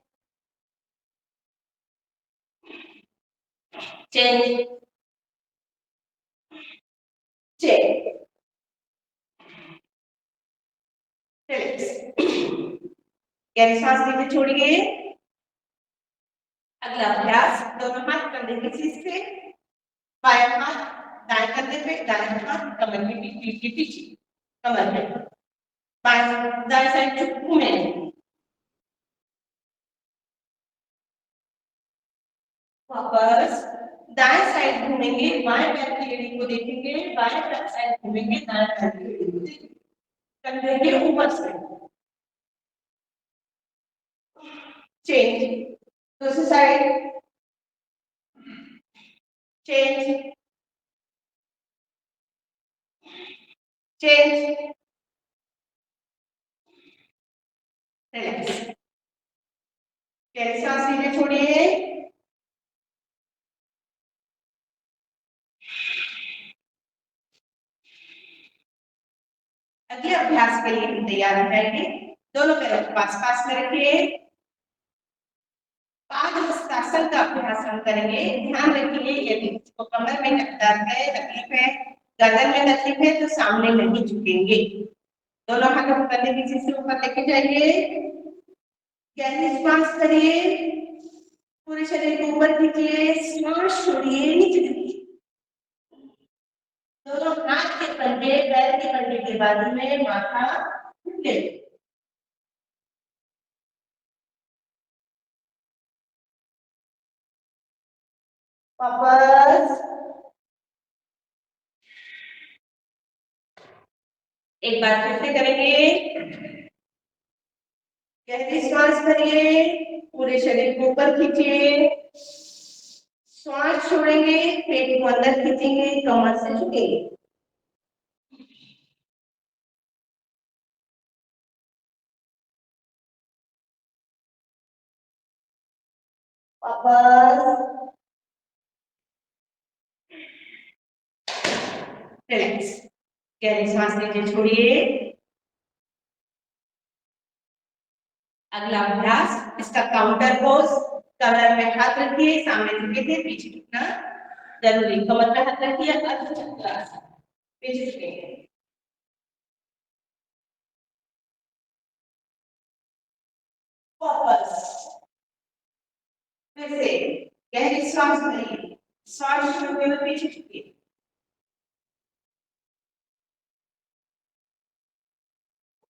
चेंज, चेंज, रिलैक्स। गहरी सांस लीजिए, छोड़िए। अगला अभ्यास, दोनों हाथ कंधे की सीध से, बाएं हाथ दाएं कंधे पे, दाएं हाथ कमर के पीठ के पीछे, कमर पे, बाएं दाएं साइड चुप घूमें, वापस दाएं साइड घूमेंगे, बाएं पैर की एड़ी को देखेंगे, बाएं पैर साइड घूमेंगे, दाएं पैर की एड़ी को देखेंगे, कंधे के ऊपर से। चेंज, दूसरी साइड, चेंज, चेंज, रिलैक्स। गहरी सांस लीजिए, छोड़िए। अगले अभ्यास के लिए हम तैयार हो जाएंगे। दोनों पैरों को पास पास में रखिए। पादहस्तासन का अभ्यास हम करेंगे। ध्यान रखिए, यदि किसी कमर में दर्द है, तकलीफ है, गर्दन में तकलीफ है, तो सामने नहीं झुकेंगे। दोनों हाथों को कंधे पीछे से ऊपर लेके जाइए, गहरी श्वास करिए, पूरे शरीर को ऊपर खींचिए, श्वास छोड़िए, नीचे गिरिए। दोनों हाथ के पंजे पैर के पंजे के बाजू में, माथा झुके। वापस एक बार फिर से करेंगे। गहरी श्वास करिए, पूरे शरीर को ऊपर खींचिए, श्वास छोड़ेंगे, पेट को अंदर खींचेंगे, कमर से झुकेंगे। वापस रिलैक्स। गहरी सांस लीजिए, छोड़िए। अगला अभ्यास, इसका काउंटर पोज, कमर में हाथ रखिए, सामने झुके थे, पीछे झुकना जरूरी, कमर में हाथ रखिए, अर्ध चक्रासन, पीछे झुकेंगे। वापस फिर से गहरी सांस भरिए, श्वास छोड़ते हुए पीछे झुकिए।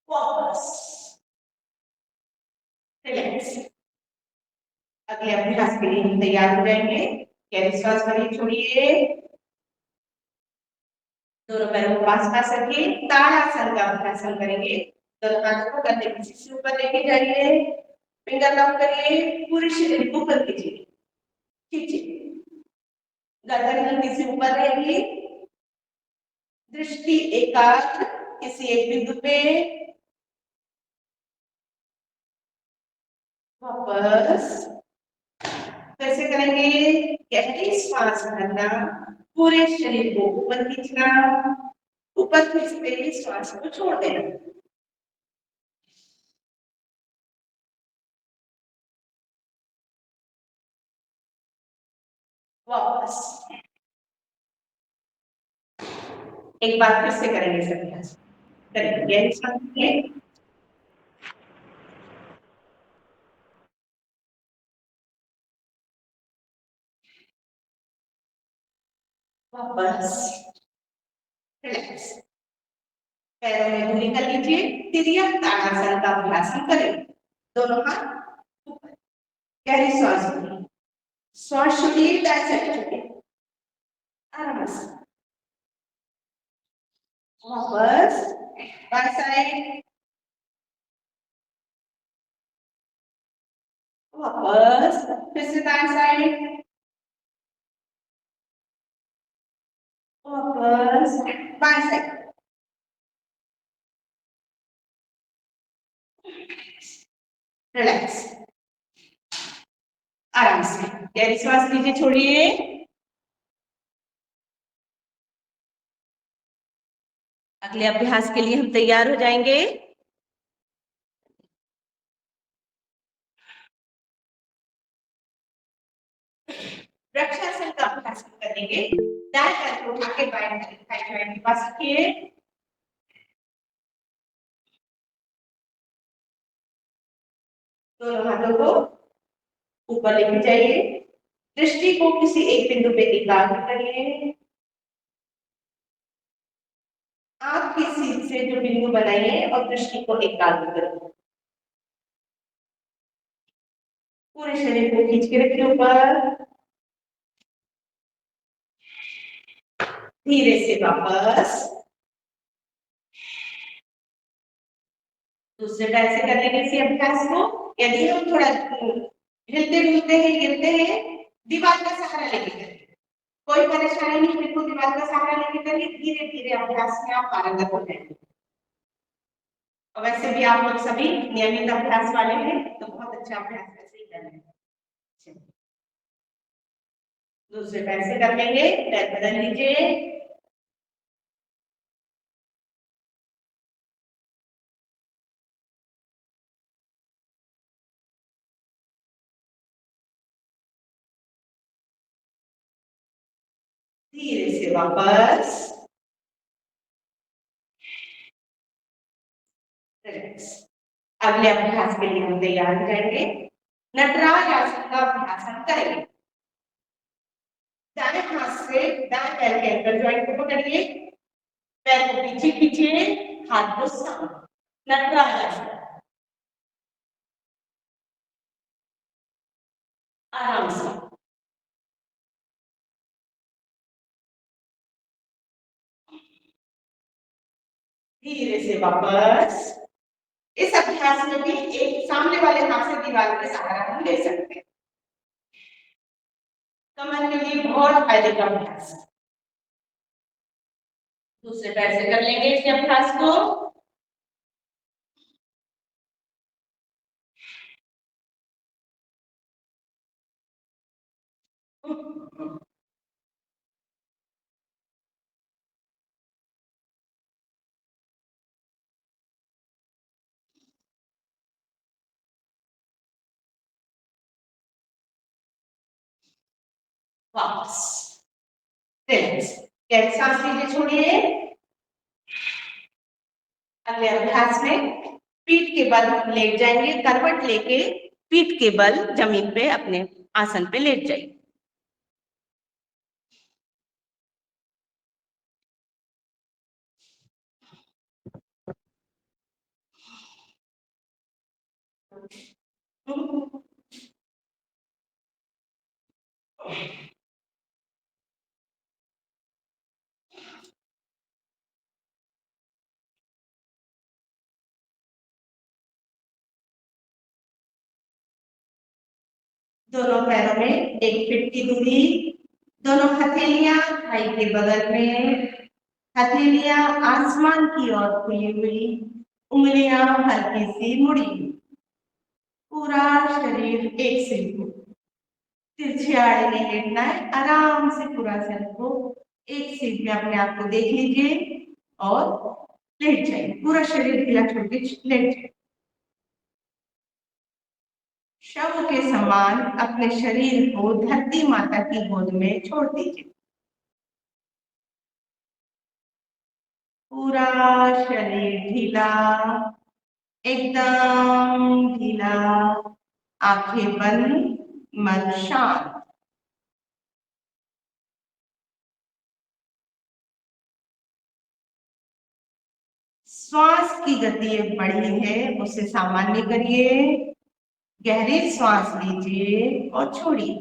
वापस रिलैक्स। अगले अभ्यास के लिए हम तैयार हो जाएंगे। गहरी सांस भरिए, छोड़िए। दोनों पैरों को पास पास रखिए, ताड़ासन का अभ्यास हम करेंगे। दोनों हाथों को कंधे पीछे से ऊपर लेके जाइए, फिंगर लॉक करिए, पूरे शरीर को ऊपर खींचिए, खींचिए, गर्दन हल्की से ऊपर रहेगी, दृष्टि एकाग्र किसी एक बिंदु पे। वापस कैसे करेंगे, गहरी श्वास भरना, पूरे शरीर को ऊपर खींचना, ऊपर खींचते ही श्वास को छोड़ देना। वापस एक बार फिर से करेंगे सब अभ्यास, करेंगे गहरी सांस लें, वापस रिलैक्स। पैरों में धूली कर लीजिए, तिर्यक ताड़ासन का अभ्यास हम करेंगे। दोनों हाथ ऊपर, गहरी श्वास लीजिए, श्वास छोड़िए, दाएं साइड छोड़िए, आराम से। वापस बाएं साइड, वापस फिर से दाएं साइड, वापस बाएं साइड, रिलैक्स, आराम से गहरी सांस लीजिए, छोड़िए। अगले अभ्यास के लिए हम तैयार हो जाएंगे। वृक्षासन का अभ्यास करेंगे। दाएं पैर को उठा के बाएं पैर के पास रखिए, दोनों हाथों को ऊपर लेके जाइए, दृष्टि को किसी एक बिंदु पे एकाग्र करिए। आंख की सीध से जो बिंदु बनाइए और दृष्टि को एकाग्र करिए। पूरे शरीर को खींच के रखिए ऊपर, धीरे से वापस दूसरे पैर से कर लेंगे इसी अभ्यास को। यदि हम थोड़ा हिलते डुलते हैं, गिरते हैं, दीवार का सहारा लेके करें, कोई परेशानी नहीं, बिल्कुल दीवार का सहारा लेके करिए। धीरे धीरे अभ्यास में आप पारंगत हो जाएंगे। और वैसे भी आप लोग सभी नियमित अभ्यास वाले हैं, तो बहुत अच्छा अभ्यास वैसे ही कर रहे हैं। दूसरे पैर से कर लेंगे, पैर बदल लीजिए, धीरे से वापस, रिलैक्स। अगले अभ्यास के लिए हम तैयार हो जाएंगे। नटराज आसन का अभ्यास हम करेंगे। दाएं हाथ से दाएं पैर के एंकल जॉइंट को पकड़िए, पैर को पीछे खींचिए, हाथ को सामने, नटराज आसन, आराम से। धीरे से वापस। इस अभ्यास में भी एक सामने वाले हाथ से दीवार के सहारा हम ले सकते हैं। कमर के लिए बहुत फायदे का अभ्यास। दूसरे पैर से कर लेंगे इस अभ्यास को। वापस सांस लीजिए, छोड़िए। अगले अभ्यास में पीठ के बल हम लेट जाएंगे, करवट लेके पीठ के बल जमीन पे अपने आसन पे लेट जाइए। दोनों पैरों में 1 फीट की दूरी, दोनों हथेलियां थाई के बगल में, हथेलियां आसमान की ओर खुली हुई, उंगलियां हल्की सी मुड़ी, पूरा शरीर एक से तिरछे आड़े में लेटना है। आराम से पूरा शरीर को एक सीट में अपने आप को देख लीजिए और लेट जाइए, पूरा शरीर हिला छोड़ के लेट जाइए। शव के समान अपने शरीर को धरती माता की गोद में छोड़ दीजिए। पूरा शरीर ढीला, एकदम ढीला, आंखें बंद, मन शांत। श्वास की गति बढ़ी है, उसे सामान्य करिए। गहरी श्वास लीजिए और छोड़िए।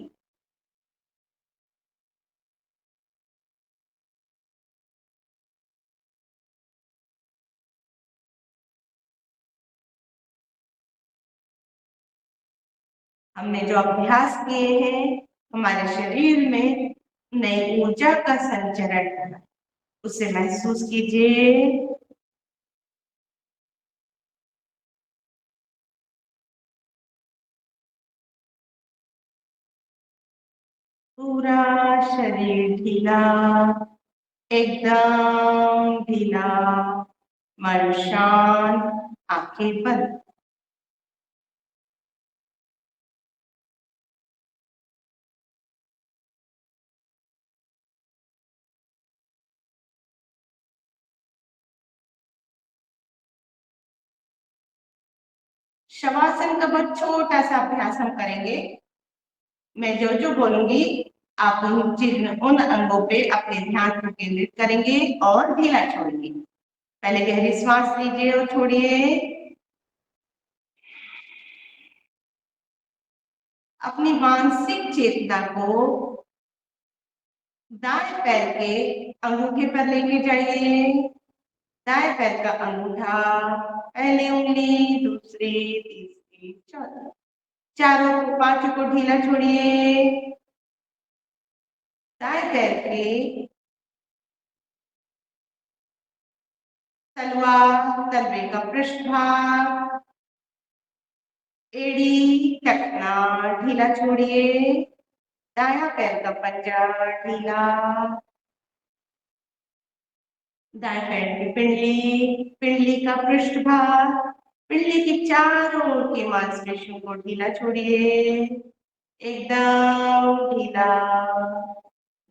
हमने जो अभ्यास किए हैं हमारे शरीर में नई ऊर्जा का संचरण, उसे महसूस कीजिए। पूरा शरीर ढीला, एकदम ढीला, मन शांत, आंखें बंद। शवासन का बहुत छोटा सा अभ्यास हम करेंगे। मैं जो जो बोलूंगी आप उन अंगों पे अपने ध्यान को केंद्रित करेंगे और ढीला छोड़ेंगे। पहले गहरी सांस लीजिए और छोड़िए। अपनी मानसिक चेतना को दाएं पैर के अंगूठे पर लेके जाइए। दाएं पैर का अंगूठा, पहली उंगली, दूसरी, तीसरी, चौथी, पांचों को ढीला छोड़िए। दाएं पैर के तलवा, तलवे का पृष्ठभाग, एड़ी, टखना ढीला छोड़िए। दायां पैर का पंजा ढीला। दाएं पैर की पिंडली, पिंडली का पृष्ठभाग, पिंडली की चारों ओर की मांसपेशियों को ढीला छोड़िए, एकदम ढीला।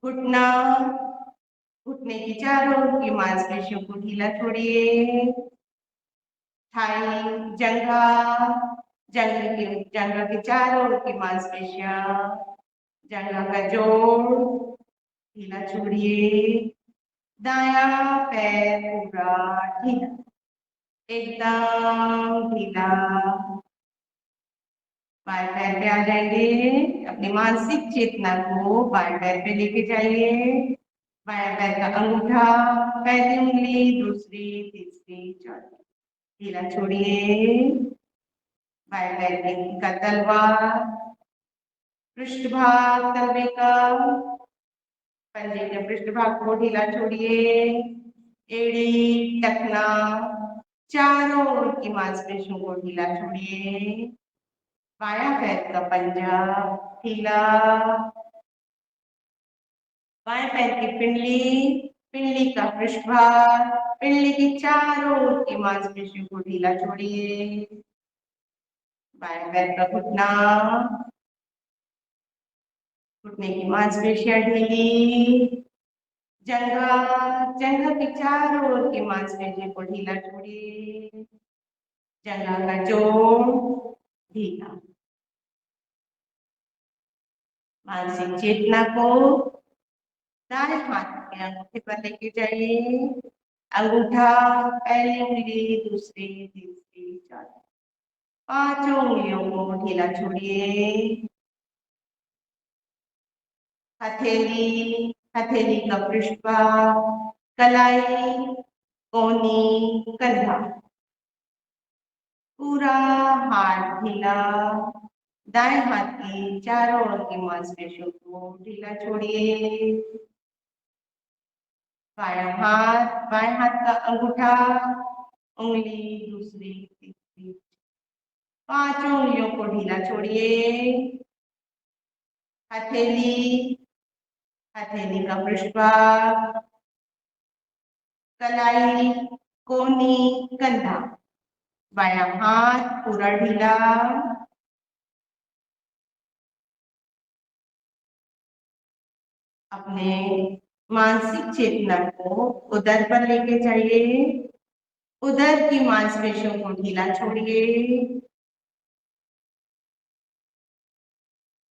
घुटना, घुटने की चारों ओर की मांसपेशियों को ढीला छोड़िए। थाई, जंघा, जंघा के चारों ओर की मांसपेशियां, जंघा का जोड़ ढीला छोड़िए। दाया पैर पूरा ढीला, एकदम ढीला। बाएं पैर पे आ जाएंगे। अपनी मानसिक चेतना को बाएं पैर पे लेके जाइए। बाएं पैर का अंगूठा, पहली उंगली, दूसरी, तीसरी, चौथी ढीला छोड़िए। बाएं पैर का तलवा, पृष्ठभाग तलवे का, पंजे के पृष्ठभाग को ढीला छोड़िए। एड़ी, टखना, चारों ओर की मांसपेशियों को ढीला छोड़िए। बायां पैर का पंजा ढीला। बाएं पैर की पिंडली, पिंडली का पृष्ठभाग, पिंडली की चारों ओर की मांसपेशियों को ढीला छोड़िए। बाएं पैर का घुटना, घुटने की मांसपेशियां ढीली। जंघा, जंघा के चारों ओर की मांसपेशियों को ढीला छोड़िए। जंघा का जोड़ ढीला। मानसिक चेतना को दाएं हाथ के अंगूठे पर लेके जाइए। अंगूठा, पहली उंगली, दूसरी, तीसरी, चौथी, पांचों उंगलियों को ढीला छोड़िए। हथेली, हथेली का पृष्ठभाग, कलाई, कोहनी, कंधा, पूरा हाथ ढीला। दाएं हाथ की चारों ओर की मांसपेशियों को ढीला छोड़िए। बाएं हाथ का अंगूठा, उंगली, दूसरी, तीसरी, पांचों उंगलियों को ढीला छोड़िए। हथेली, हथेली का पृष्ठभाग, कलाई, कोहनी, कंधा, बायां हाथ पूरा ढीला। अपने मानसिक चेतना को उदर पर लेके जाइए। उदर की मांसपेशियों को ढीला छोड़िए।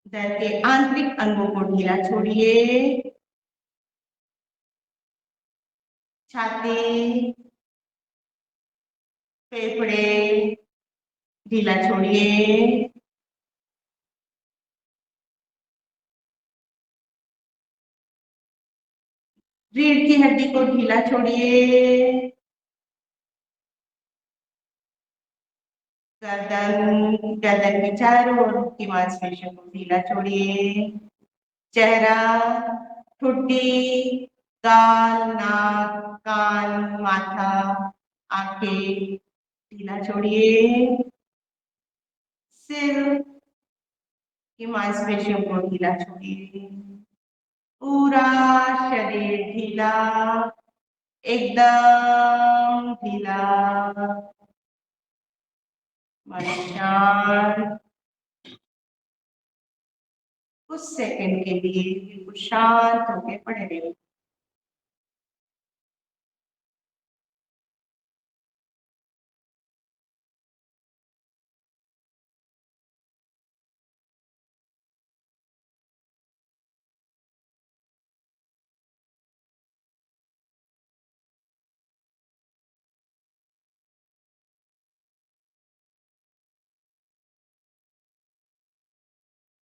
उदर के आंतरिक अंगों को ढीला छोड़िए। छाती, फेफड़े ढीला छोड़िए। रीढ़ की हड्डी को ढीला छोड़िए। गर्दन के चारों ओर की मांसपेशियों को ढीला छोड़िए। चेहरा, ठुड्डी, गाल, नाक, कान, माथा, आंखें ढीला छोड़िए। सिर की मांसपेशियों को ढीला छोड़िए। पूरा शरीर ढीला, एकदम ढीला। मन शांत। कुछ सेकंड के लिए बिल्कुल शांत होकर पड़े रहिए।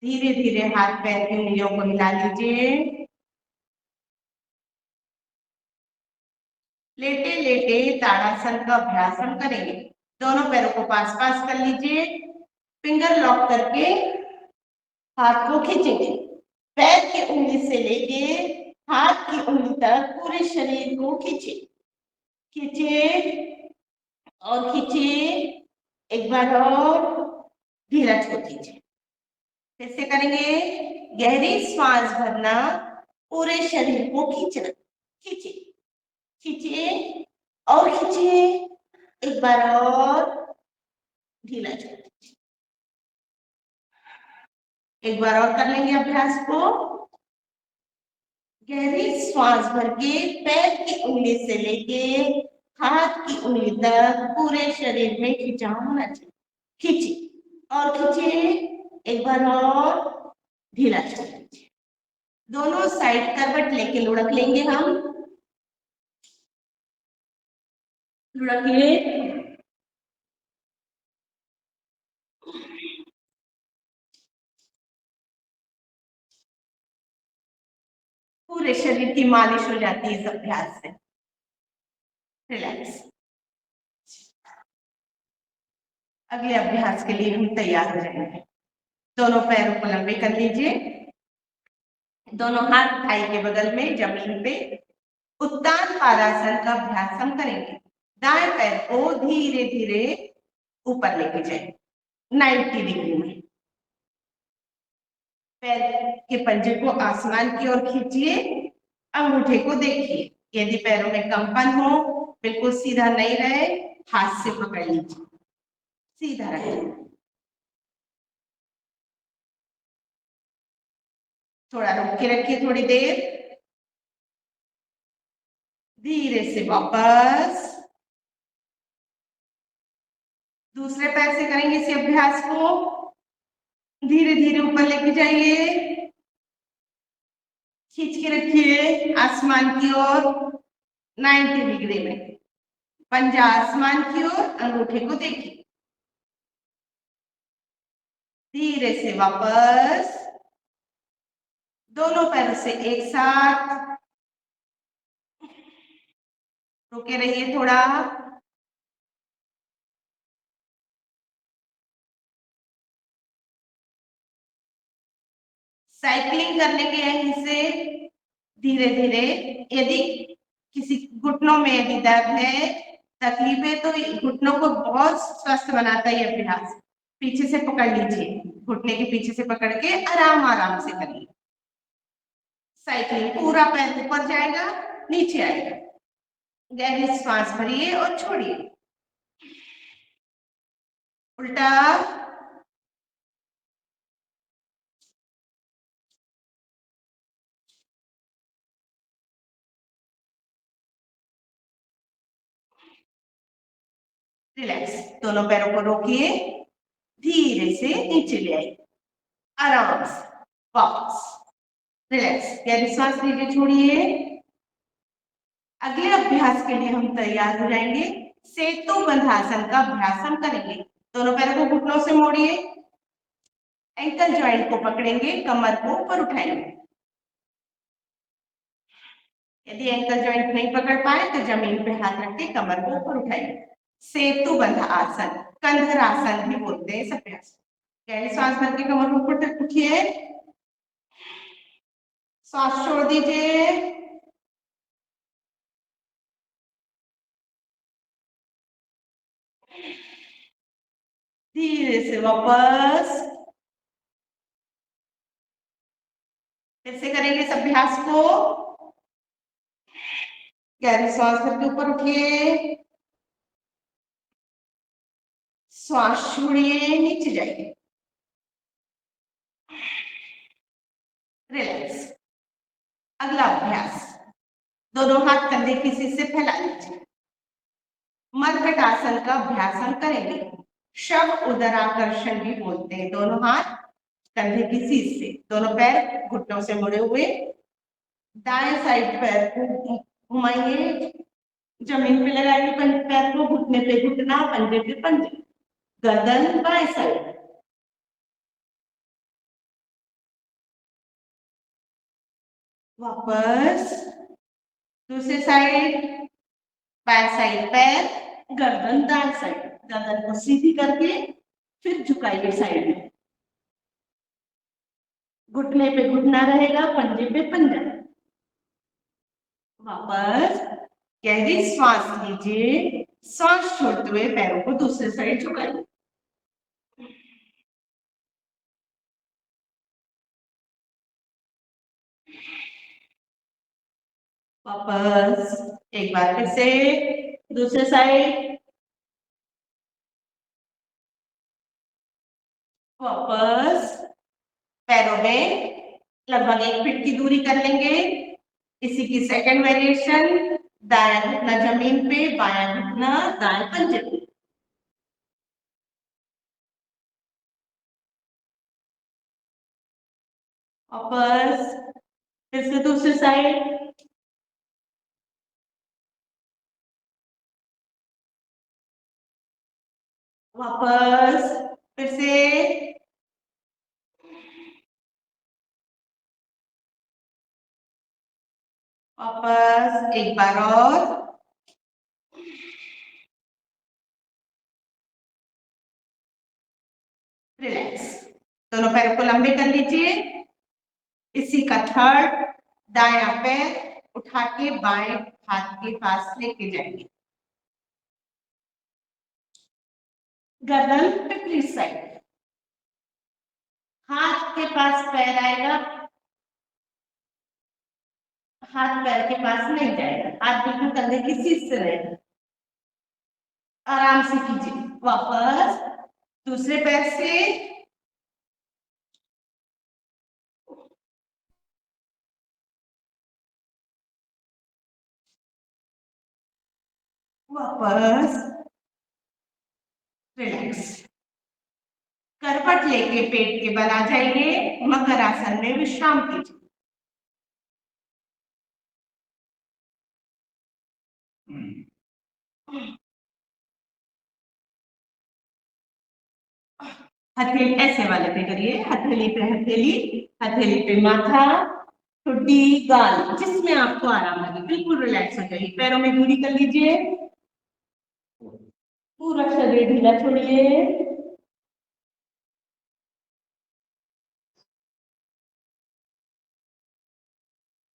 धीरे धीरे हाथ पैर की उंगलियों को हिला लीजिए। लेटे लेटे ताड़ासन का अभ्यास हम करेंगे। दोनों पैरों को पास पास कर लीजिए। फिंगर लॉक करके हाथ को खींचेंगे। पैर की उंगली से लेके हाथ की उंगली तक पूरे शरीर को खींचे, खींचे और खींचिए। एक बार और ढीला छोड़ दीजिए। फिर से करेंगे। गहरी श्वास भरना, पूरे शरीर को खींचना। खींचिए, खींचिए और खींचिए। एक बार और ढीला छोड़ दीजिए। एक बार और कर लेंगे अभ्यास को। गहरी श्वास भर के पैर की उंगली से लेके हाथ की उंगली तक पूरे शरीर में खिंचाव होना चाहिए। खींचिए और खींचिए। एक बार और ढीला छोड़ दीजिए। दोनों साइड करवट लेके लुढ़क लेंगे हम। लुढ़किए। पूरे शरीर की मालिश हो जाती है इस अभ्यास से। रिलैक्स। अगले अभ्यास के लिए हम तैयार हो जाएंगे। दोनों पैरों को लंबे कर लीजिए। दोनों हाथ थाई के बगल में जमीन पे उत्तान पादासन का अभ्यास हम करेंगे। दाएं पैर को धीरे धीरे ऊपर लेके जाए 90 डिग्री में। पैर के पंजे को आसमान की ओर खींचिए। अंगूठे को देखिए। यदि पैरों में कंपन हो, बिल्कुल सीधा नहीं रहे, हाथ से पकड़ लीजिए। सीधा रखिए। थोड़ा रुक के रखिए थोड़ी देर। धीरे से वापस दूसरे पैर से करेंगे इस अभ्यास को। धीरे धीरे ऊपर लेके जाइए। खींच के रखिए आसमान की ओर 90 डिग्री में। पंजा आसमान की ओर, अंगूठे को देखिए। धीरे से वापस दोनों पैरों से एक साथ रुके रहिए थोड़ा। साइकिलिंग करने के यहीं से धीरे धीरे। यदि किसी घुटनों में यदि दर्द है, तकलीफ है, तो घुटनों को बहुत स्वस्थ बनाता है ये अभ्यास। पीछे से पकड़ लीजिए। घुटने के पीछे से पकड़ के आराम आराम से करिए। साइकिलिंग। पूरा पैर ऊपर जाएगा, नीचे आएगा। गहरी श्वास भरिए और छोड़िए। उल्टा। रिलैक्स। दोनों पैरों को रोकिए। धीरे से नीचे ले आइए। आराम से वापस। रिलैक्स। गहरी सांस लीजिए, छोड़िए। अगले अभ्यास के लिए हम तैयार हो जाएंगे। सेतु बंधासन का अभ्यास हम करेंगे। दोनों पैरों को घुटनों से मोड़िए। एंकल जॉइंट को पकड़ेंगे, कमर को ऊपर उठाएंगे। यदि एंकल जॉइंट नहीं पकड़ पाए तो जमीन पे हाथ रख के कमर को ऊपर उठाइए। सेतु बंध आसन, कंधरासन भी बोलते हैं इस अभ्यास को। गहरी सांस भर के कमर को ऊपर तक उठिए, सांस छोड़ दीजिए, धीरे से वापस। फिर से करेंगे इस अभ्यास को। गहरी सांस भर के ऊपर उठिए, श्वास छोड़िए, नीचे जाइए, रिलैक्स। अगला अभ्यास, दोनों हाथ कंधे की सीध से फैला लीजिए, मरकट आसन का अभ्यास हम करेंगे। शव उदराकर्षण भी बोलते हैं। दोनों हाथ कंधे की सीध से, दोनों पैर घुटनों से मुड़े हुए, दाएं साइड पैर को घुमाइए, जमीन पे लगाइए पैर को, घुटने पे घुटना, पंजे पे पंजे, गर्दन बाएं साइड। वापस दूसरी साइड, बाएं साइड पैर, गर्दन दाएं साइड, गर्दन को सीधी करके फिर झुकाइए साइड में, घुटने पे घुटना रहेगा, पंजे पे पंजा। वापस गहरी श्वास लीजिए, सांस छोड़ते हुए पैरों को दूसरी साइड झुकाइए। वापस एक बार फिर से दूसरे साइड, वापस पैरों में लगभग 1 फीट की दूरी कर लेंगे। इसी की सेकंड वेरिएशन, दायां घुटना जमीन पे, बायां घुटना दाएं पंजे पे। वापस फिर से दूसरी साइड, वापस फिर से, वापस एक बार और, रिलैक्स। दोनों पैरों को लंबे कर लीजिए। इसी का थर्ड, दायां पैर उठा के बाएं हाथ के पास लेके जाएंगे, गर्दन पिछली साइड, हाथ के पास पैर आएगा, हाथ पैर के पास नहीं जाएगा, हाथ बिल्कुल कंधे की सीध से रहेगा। आराम से कीजिए। वापस दूसरे पैर से, वापस रिलैक्स। करवट लेके पेट के बल आ जाइए, मकर आसन में विश्राम कीजिए। हथेली ऐसे वाले पे करिए, हथेली पे हथेली, हथेली पे माथा, ठुड्डी, गाल, जिसमें आपको आराम लगे, बिल्कुल रिलैक्स हो जाइए। पैरों में दूरी कर लीजिए, पूरा शरीर ढीला छोड़िए।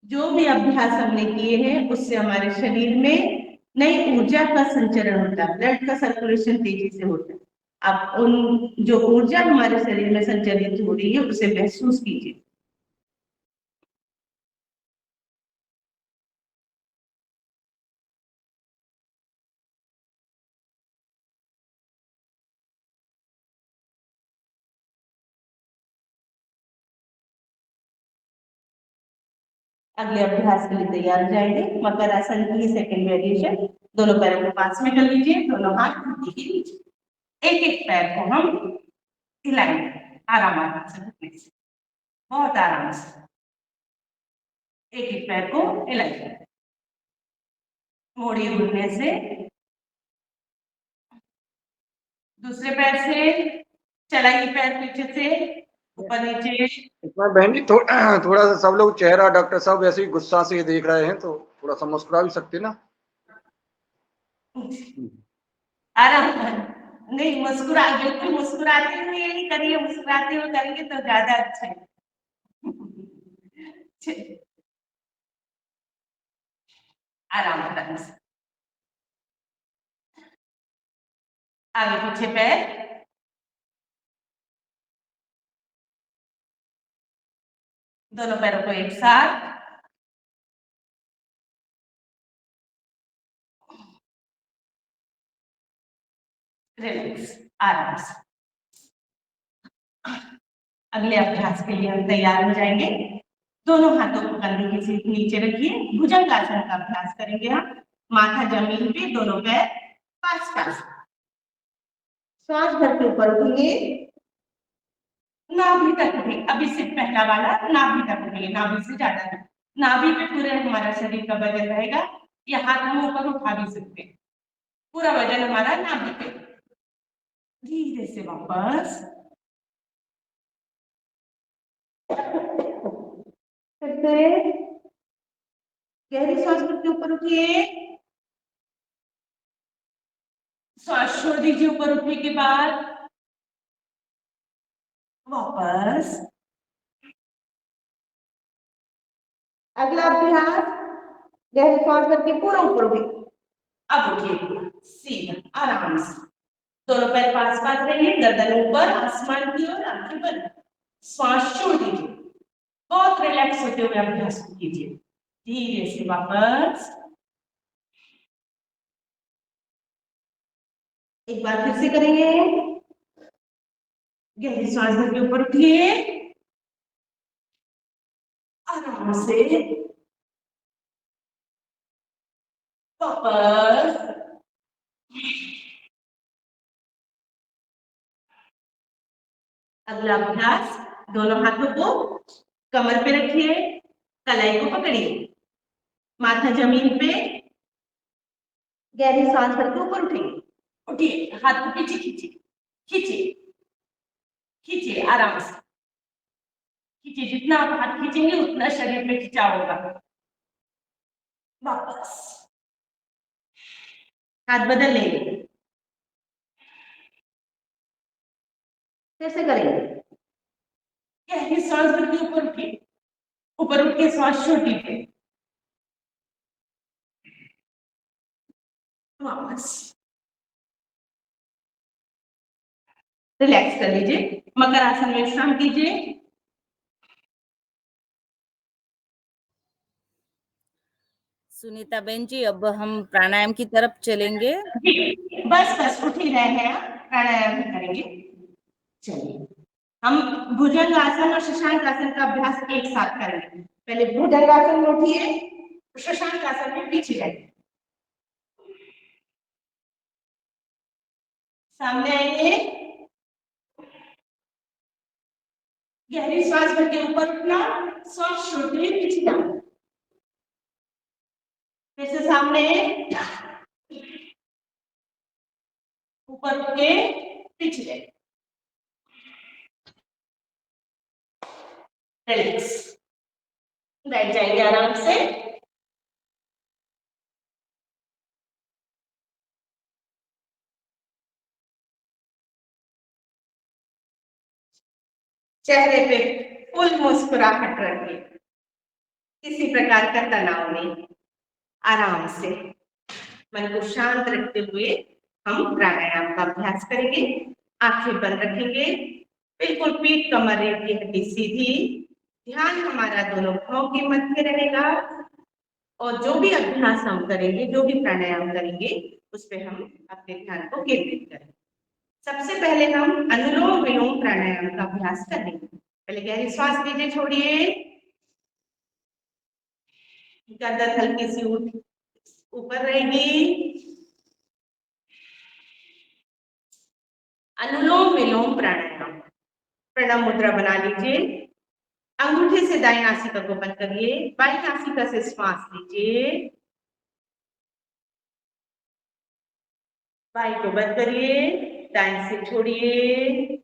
जो भी अभ्यास हमने किए हैं उससे हमारे शरीर में नई ऊर्जा का संचरण होता है, ब्लड का सर्कुलेशन तेजी से होता है। आप उन जो ऊर्जा हमारे शरीर में संचरित हो रही है उसे महसूस कीजिए। अगले अभ्यास के लिए तैयार हो जाएंगे। मकर आसन की सेकंड वेरिएशन, दोनों पैरों को पास में कर लीजिए, दोनों हाथ घुटने के नीचे, एक एक पैर को हम हिलाएंगे आराम से, बहुत आराम से एक एक पैर को हिलाइए, मोड़िए घुटने से। दूसरे पैर से चलाइए, पैर पीछे से ऊपर नीचे। इसमें बहन जी थोड़ा सा सब लोग चेहरा डॉक्टर साहब वैसे ही गुस्सा से देख रहे हैं, तो थोड़ा सा मुस्कुरा भी सकते ना। आराम नहीं, मुस्कुरा, बिल्कुल मुस्कुराते हुए यही करिए, मुस्कुराते हुए करेंगे तो ज्यादा अच्छा है। आराम आराम से, आगे पीछे पैर, दोनों पैरों को एक साथ, रिलैक्स, आराम से। अगले अभ्यास के लिए हम तैयार हो जाएंगे। दोनों हाथों को कंधे के सीधे नीचे रखिए, भुजंगासन का अभ्यास करेंगे हम। माथा जमीन पे, दोनों पैर पास पास, श्वास भर के ऊपर उठेंगे, नाभि तक उठेंगे। अभी सिर्फ पहला वाला नाभि तक उठेंगे, नाभि से ज्यादा नहीं। नाभि पे पूरे हमारा शरीर का वजन रहेगा, या हाथ हम ऊपर उठा भी सकते हैं, पूरा वजन हमारा नाभि पे। धीरे से वापस, फिर से गहरी सांस लेके ऊपर उठिए, सांस छोड़ दीजिए ऊपर उठने के बाद, वापस। अगला अभ्यास, गहरी सांस करके पूरा ऊपर उठिए। अब उठिए सीधा आराम से, दोनों पैर पास पास रहेंगे, गर्दन ऊपर आसमान की ओर, आंखें बंद, श्वास छोड़ दीजिए। बहुत रिलैक्स होते हुए अभ्यास कीजिए। धीरे से वापस, एक बार फिर से करेंगे। गहरी सांस भर के ऊपर उठिए, आराम से वापस। अगला अभ्यास, दोनों हाथों को कमर पे रखिए, कलाई को पकड़िए, माथा जमीन पे, गहरी सांस भर के ऊपर उठिए। उठिए, हाथ को पीछे खींचिए, खींचिए, खींचिए, आराम से खींचिए। जितना आप हाथ खींचेंगे उतना शरीर में खिंचाव होगा। वापस, हाथ बदल लेंगे, कैसे करेंगे? गहरी सांस भर के ऊपर उठिए, ऊपर उठ के श्वास छोटी पे, वापस रिलैक्स कर लीजिए, मकर आसन में विश्राम कीजिए। सुनीता बहन जी, अब हम प्राणायाम की तरफ चलेंगे। बस बस उठ ही रहे हैं, प्राणायाम भी करेंगे। चलिए, हम भुजंग आसन और शशांक आसन का अभ्यास एक साथ करेंगे। पहले भुजंग आसन में उठिए, शशांक आसन में पीछे जाइए, सामने आइए, गहरी सांस भर के ऊपर उठना, सांस छोड़ते हुए पीछे जाना, फिर से सामने, ऊपर उठ के पीछे जाइए, रिलैक्स, बैठ जाएंगे आराम से। चेहरे पे फुल मुस्कुराहट रखिए, किसी प्रकार का तनाव नहीं, आराम से मन को शांत रखते हुए हम प्राणायाम का अभ्यास करेंगे। आंखें बंद रखेंगे, बिल्कुल पीठ कमर रीढ़ की हड्डी सीधी, ध्यान हमारा दोनों पांव के मध्य रहेगा, और जो भी अभ्यास हम करेंगे, जो भी प्राणायाम करेंगे, उस पर हम अपने ध्यान को केंद्रित करेंगे। सबसे पहले हम अनुलोम विलोम प्राणायाम का अभ्यास करेंगे। पहले गहरी श्वास लीजिए, छोड़िए, गर्दन हल्की सी ऊपर रहेगी। अनुलोम विलोम प्राणायाम, प्रणव मुद्रा बना लीजिए, अंगूठे से दाएं नासिका को बंद करिए, बाएं नासिका से श्वास लीजिए, बाएं को बंद करिए, दाएं से छोड़िए,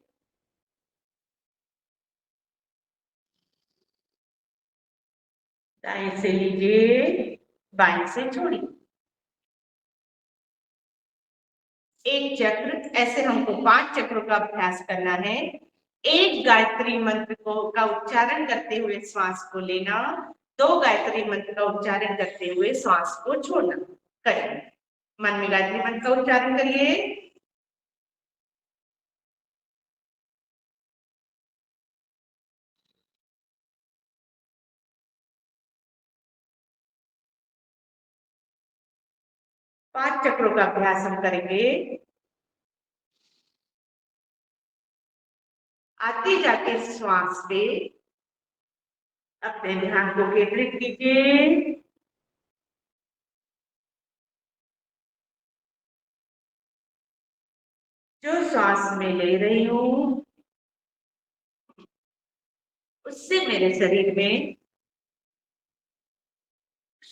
दाएं से लीजिए, बाएं से छोड़िए। एक चक्र, ऐसे हमको 5 चक्रों का अभ्यास करना है। एक गायत्री मंत्र का उच्चारण करते हुए श्वास को लेना, 2 गायत्री मंत्र का उच्चारण करते हुए श्वास को छोड़ना। करें, मन में गायत्री मंत्र का उच्चारण करिए। पांच चक्रों का अभ्यास हम करेंगे। आते जाते श्वास पे अपने ध्यान को केंद्रित कीजिए। जो श्वास में ले रही हूं उससे मेरे शरीर में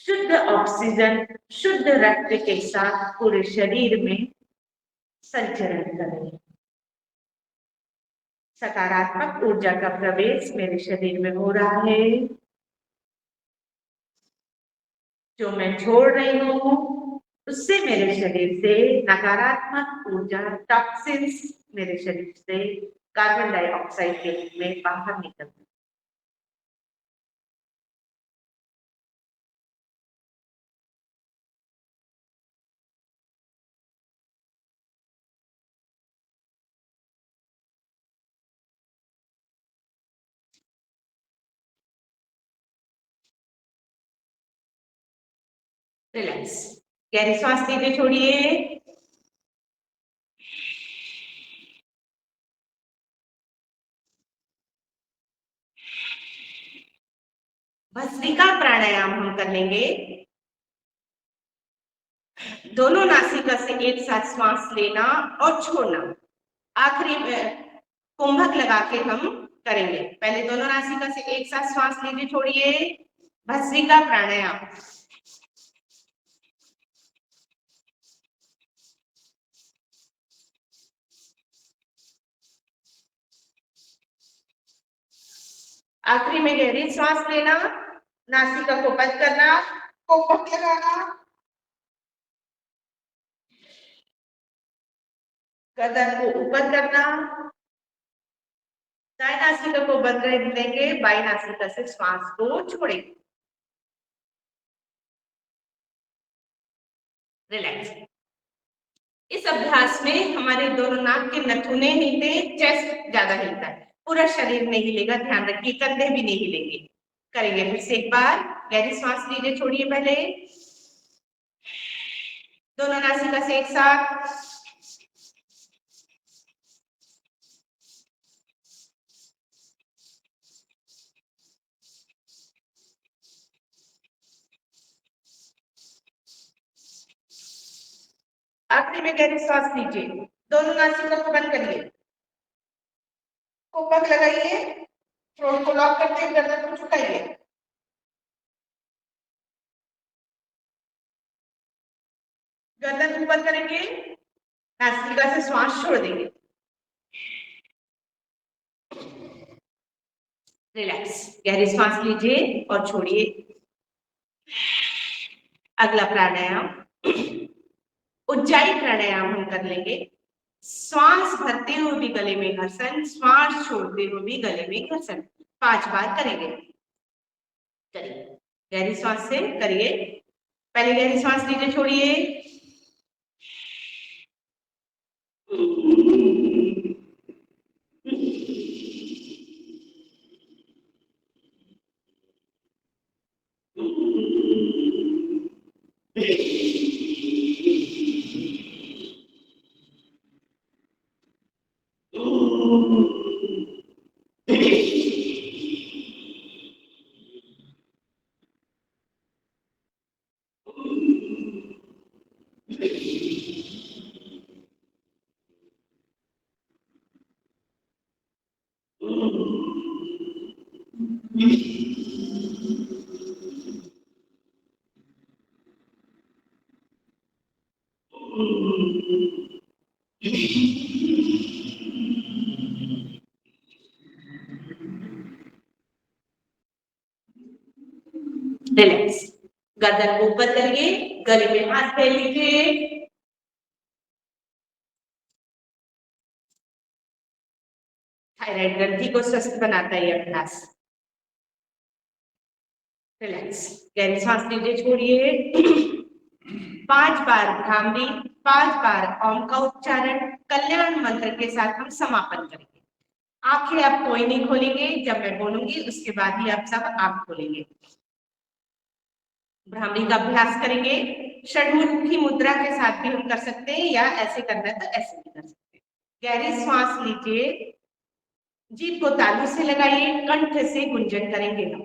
शुद्ध ऑक्सीजन, शुद्ध रक्त के साथ पूरे शरीर में संचरण करें। सकारात्मक ऊर्जा का प्रवेश मेरे शरीर में हो रहा है। जो मैं छोड़ रही हूँ उससे मेरे शरीर से नकारात्मक ऊर्जा, टॉक्सिन्स मेरे शरीर से कार्बन डाइऑक्साइड के रूप में बाहर निकलती है। रिलैक्स, गहरी सांस लीजिए, छोड़िए। भस्त्रिका प्राणायाम हम कर लेंगे। दोनों नासिका से एक साथ श्वास लेना और छोड़ना। आखिरी में कुंभक लगा के हम करेंगे। पहले दोनों नासिका से एक साथ श्वास लीजिए, छोड़िए। भस्त्रिका प्राणायाम। आखिरी में गहरी सांस लेना, नासिका को बंद करना, कुंभक लगाना, गर्दन को ऊपर करना। दाएं नासिका को बंद रहने देंगे, बाएं नासिका से श्वास को छोड़ेंगे। रिलैक्स। इस अभ्यास में हमारे दोनों नाक के नथुने हिलते, चेस्ट ज्यादा हिलता है, पूरा शरीर नहीं हिलेगा, ध्यान रखिए, कंधे भी नहीं हिलेंगे। करेंगे फिर से एक बार। गहरी सांस लीजिए, छोड़िए। पहले दोनों नासिका से एक साथ। आखिरी में गहरी सांस लीजिए, दोनों नासिका को बंद करिए, कुंभक लगाइए, थ्रोट को लॉक करते हुए गर्दन को झुकाइए। गर्दन ऊपर करेंगे, नासिका से श्वास छोड़ देंगे। रिलैक्स, गहरी सांस लीजिए और छोड़िए। अगला प्राणायाम उज्जाई प्राणायाम हम कर लेंगे। श्वास भरते हुए भी गले में घर्षण, श्वास छोड़ते हुए भी गले में घर्षण 5 बार करेंगे। करिए, गहरी सांस से करिए। पहले गहरी सांस लीजिए, छोड़िए। रिलैक्स, गर्दन को ऊपर करिए, गले में हाथ फैल लीजिए। थायराइड ग्रंथि को स्वस्थ बनाता है ये अभ्यास। रिलैक्स, गहरी सांस लीजिए, छोड़िए। 5 बार भ्रामरी, 5 बार ओम का उच्चारण, कल्याण मंत्र के साथ हम समापन करेंगे। आंखें आप कोई नहीं खोलेंगे, जब मैं बोलूंगी उसके बाद ही आप सब आंख खोलेंगे। भ्रामरी का अभ्यास करेंगे। षड्मुखी मुद्रा के साथ भी हम कर सकते हैं, या ऐसे करना है तो ऐसे भी कर सकते हैं। गहरी श्वास लीजिए, जीभ को तालू से लगाइए, कंठ से गुंजन करेंगे हम।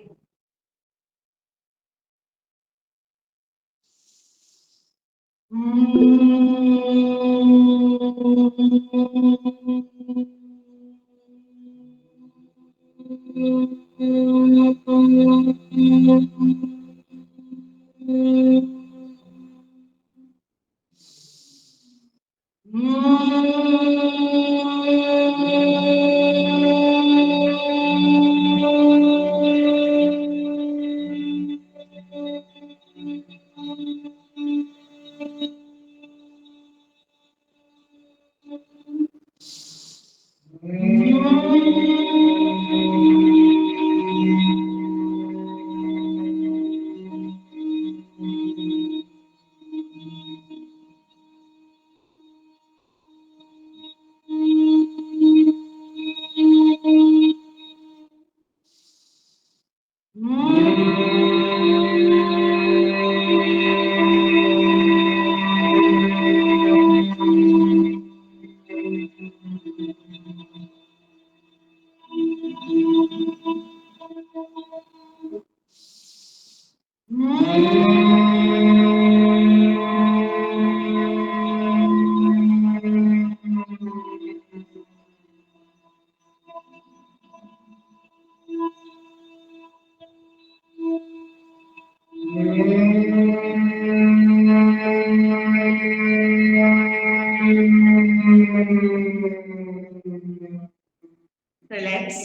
रिलैक्स,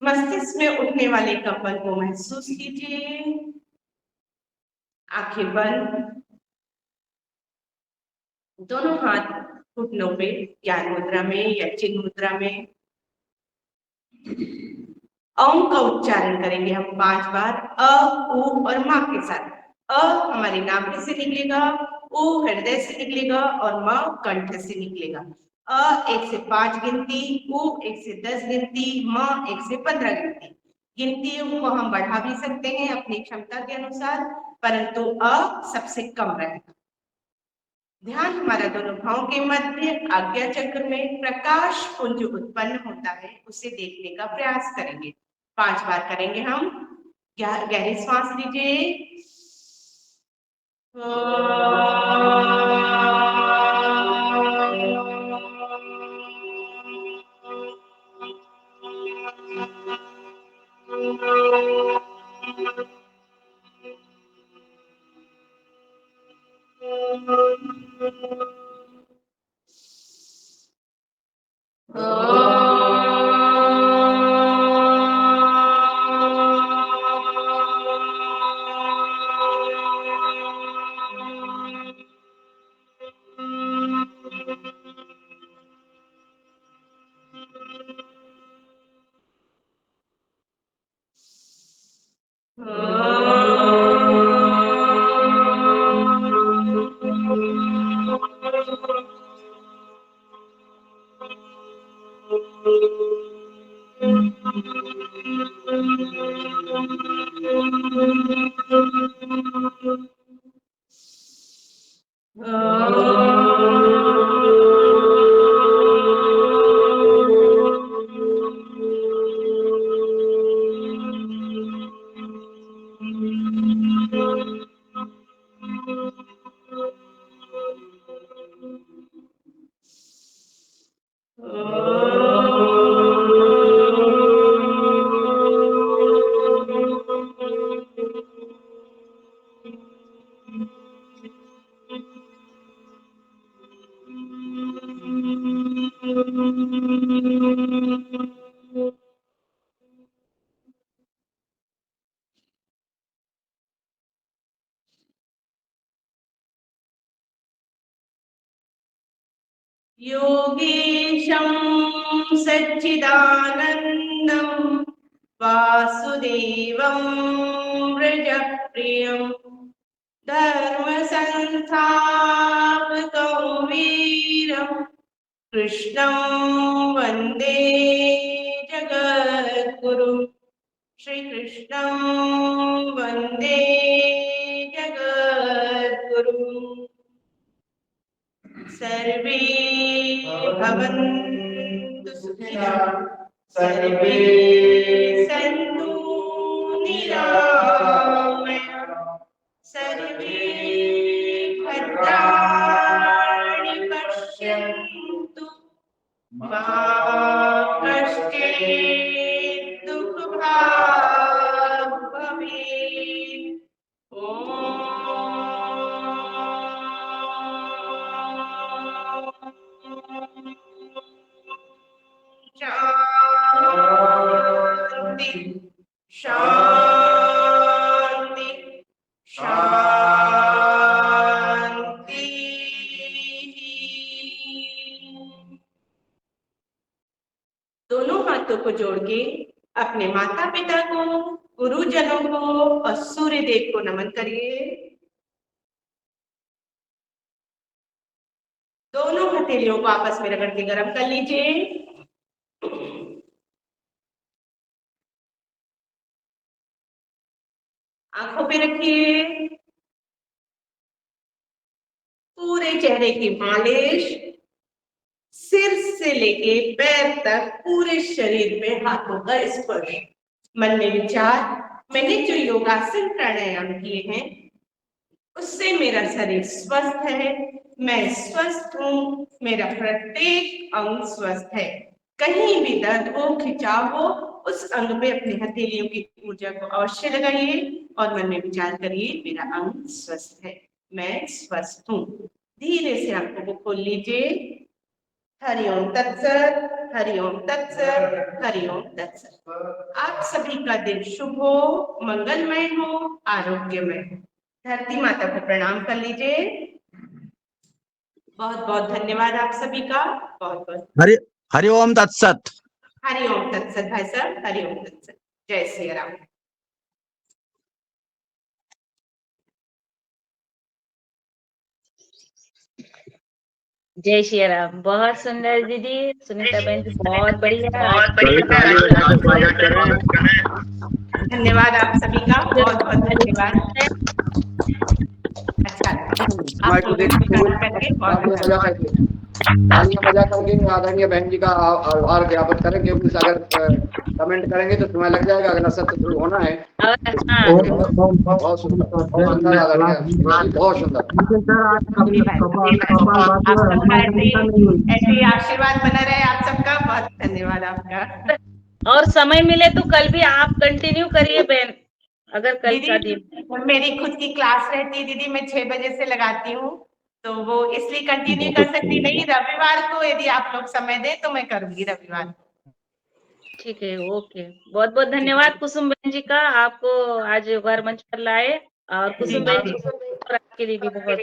मस्तिष्क में उठने वाले कंपन को महसूस कीजिए। आंखें बंद, दोनों हाथ घुटनों पे, ज्ञान मुद्रा में या चिन्ह मुद्रा में। ओम का उच्चारण करेंगे हम 5 बार, अ, उ और मां के साथ। अ हमारी नाभि से निकलेगा, उ हृदय से निकलेगा और म कंठ से निकलेगा। अ 1 से 5 गिनती, उ 1 से 10 गिनती, म 1 से 15 गिनती। गिनतियों को हम बढ़ा भी सकते हैं अपनी क्षमता के अनुसार, परंतु अ सबसे कम रहेगा। ध्यान हमारा दोनों भावों के मध्य आज्ञा चक्र में प्रकाश पुंज उत्पन्न होता है, उसे देखने का प्रयास करेंगे। 5 बार करेंगे हम। गहरी श्वास लीजिए। योगेशं सच्चिदानन्दं वासुदेवं व्रजप्रियं धर्मसंस्थापकं वीरं कृष्णं वन्दे जगद्गुरुं श्रीकृष्णं वन्दे जगद्गुरुम् सर्वे भवन्तु सुखिनः सर्वे सन्तु निरामयाः सर्वे भद्राणि पश्यन्तु मा कश्चित् दुःखभाग् भवेत्। शांति शांति शांति। दोनों हाथों को जोड़ के अपने माता पिता को, गुरुजनों को और सूर्य देव को नमन करिए। दोनों हथेलियों को आपस में रगड़ के गर्म कर लीजिए। आंखों पे रखिए। पूरे चेहरे की मालिश, सिर से लेके पैर तक पूरे शरीर में हाथों का स्पर्श। मन में विचार, मैंने जो योगासन प्राणायाम किए हैं उससे मेरा शरीर स्वस्थ है, मैं स्वस्थ हूँ, मेरा प्रत्येक अंग स्वस्थ है। कहीं भी दर्द हो, खिंचाव हो, उस अंग पे अपनी हथेलियों की ऊर्जा को अवश्य लगाइए और मन में विचार करिए, मेरा अंग स्वस्थ है, मैं स्वस्थ हूँ। धीरे से आंखों को खोल लीजिए। हरिओम तत्सत, हरिओम तत्सत, हरिओम तत्सत। आप सभी का दिन शुभ हो, मंगलमय हो, आरोग्यमय हो। धरती माता को प्रणाम कर लीजिए। बहुत बहुत धन्यवाद आप सभी का। बहुत बहुत हरिओम तत्सत। हरिओम तत्सत भाई साहब, हरिओम तत्सत। जय श्री राम। जय श्री राम। बहुत सुंदर दीदी, सुनीता बहन जी बहुत बढ़िया। धन्यवाद आप सभी का, बहुत बहुत धन्यवाद। अच्छा आप लोगों को गाना करके बहुत अच्छा। मजा करके आदरणीय बहन जी का आभार ज्ञापन करें, क्योंकि अगर कमेंट करेंगे तो समय लग जाएगा। अगला सत्र शुरू होना है। बहुत सुंदर, बहुत सुंदर। ऐसे ही आशीर्वाद बना रहे आप सबका। बहुत धन्यवाद आपका। और समय मिले तो कल भी आप कंटिन्यू करिए बहन, अगर कल का दिन। मेरी खुद की क्लास रहती है दीदी, मैं 6 बजे से लगाती हूँ, तो वो इसलिए कंटिन्यू कर सकती नहीं। रविवार को यदि आप लोग समय दें तो मैं करूंगी रविवार। ठीक है, ओके। बहुत बहुत धन्यवाद कुसुम बहन जी का, आपको आज योगा मंच पर लाए। और कुसुम बहन जी के लिए भी बहुत।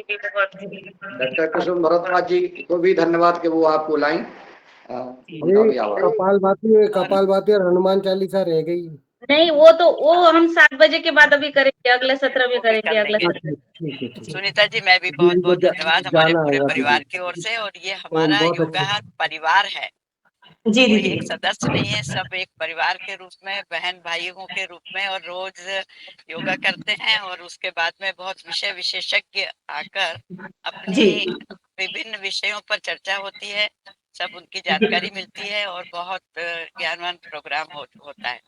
डॉक्टर कुसुम भरद्वाज जी को भी धन्यवाद कि वो आपको लाइन। कपालभाति और हनुमान चालीसा रह गई। नहीं, वो हम 7 बजे के बाद अभी करेंगे, अगले सत्र में करेंगे। अगला सत्र। सुनीता जी, मैं भी बहुत बहुत धन्यवाद हमारे पूरे परिवार की ओर से। और ये हमारा योगा परिवार है, जी कोई दीदी। एक सदस्य नहीं है, सब एक परिवार के रूप में, बहन भाइयों के रूप में, और रोज योगा करते हैं। और उसके बाद में बहुत विषय विशेषज्ञ आकर अपनी विभिन्न विषयों पर चर्चा होती है, सब उनकी जानकारी मिलती है और बहुत ज्ञानवान प्रोग्राम होता है।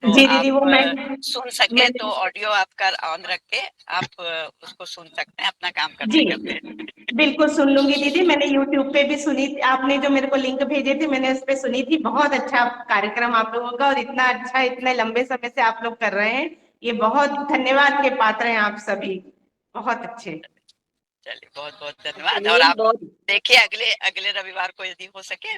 तो जी दीदी, वो आप मैं सुन सके तो ऑडियो आपका ऑन रख के आप उसको सुन सकते हैं अपना काम करते करते। बिल्कुल सुन लूंगी दीदी। मैंने YouTube पे भी सुनी, आपने जो मेरे को लिंक भेजे थे मैंने उस पे सुनी थी। बहुत अच्छा कार्यक्रम आप लोगों का, और इतना अच्छा, इतने लंबे समय से आप लोग कर रहे हैं, ये बहुत धन्यवाद के पात्र हैं आप सभी। बहुत अच्छे। चलिए बहुत बहुत धन्यवाद। और आप देखिए अगले रविवार को यदि हो सके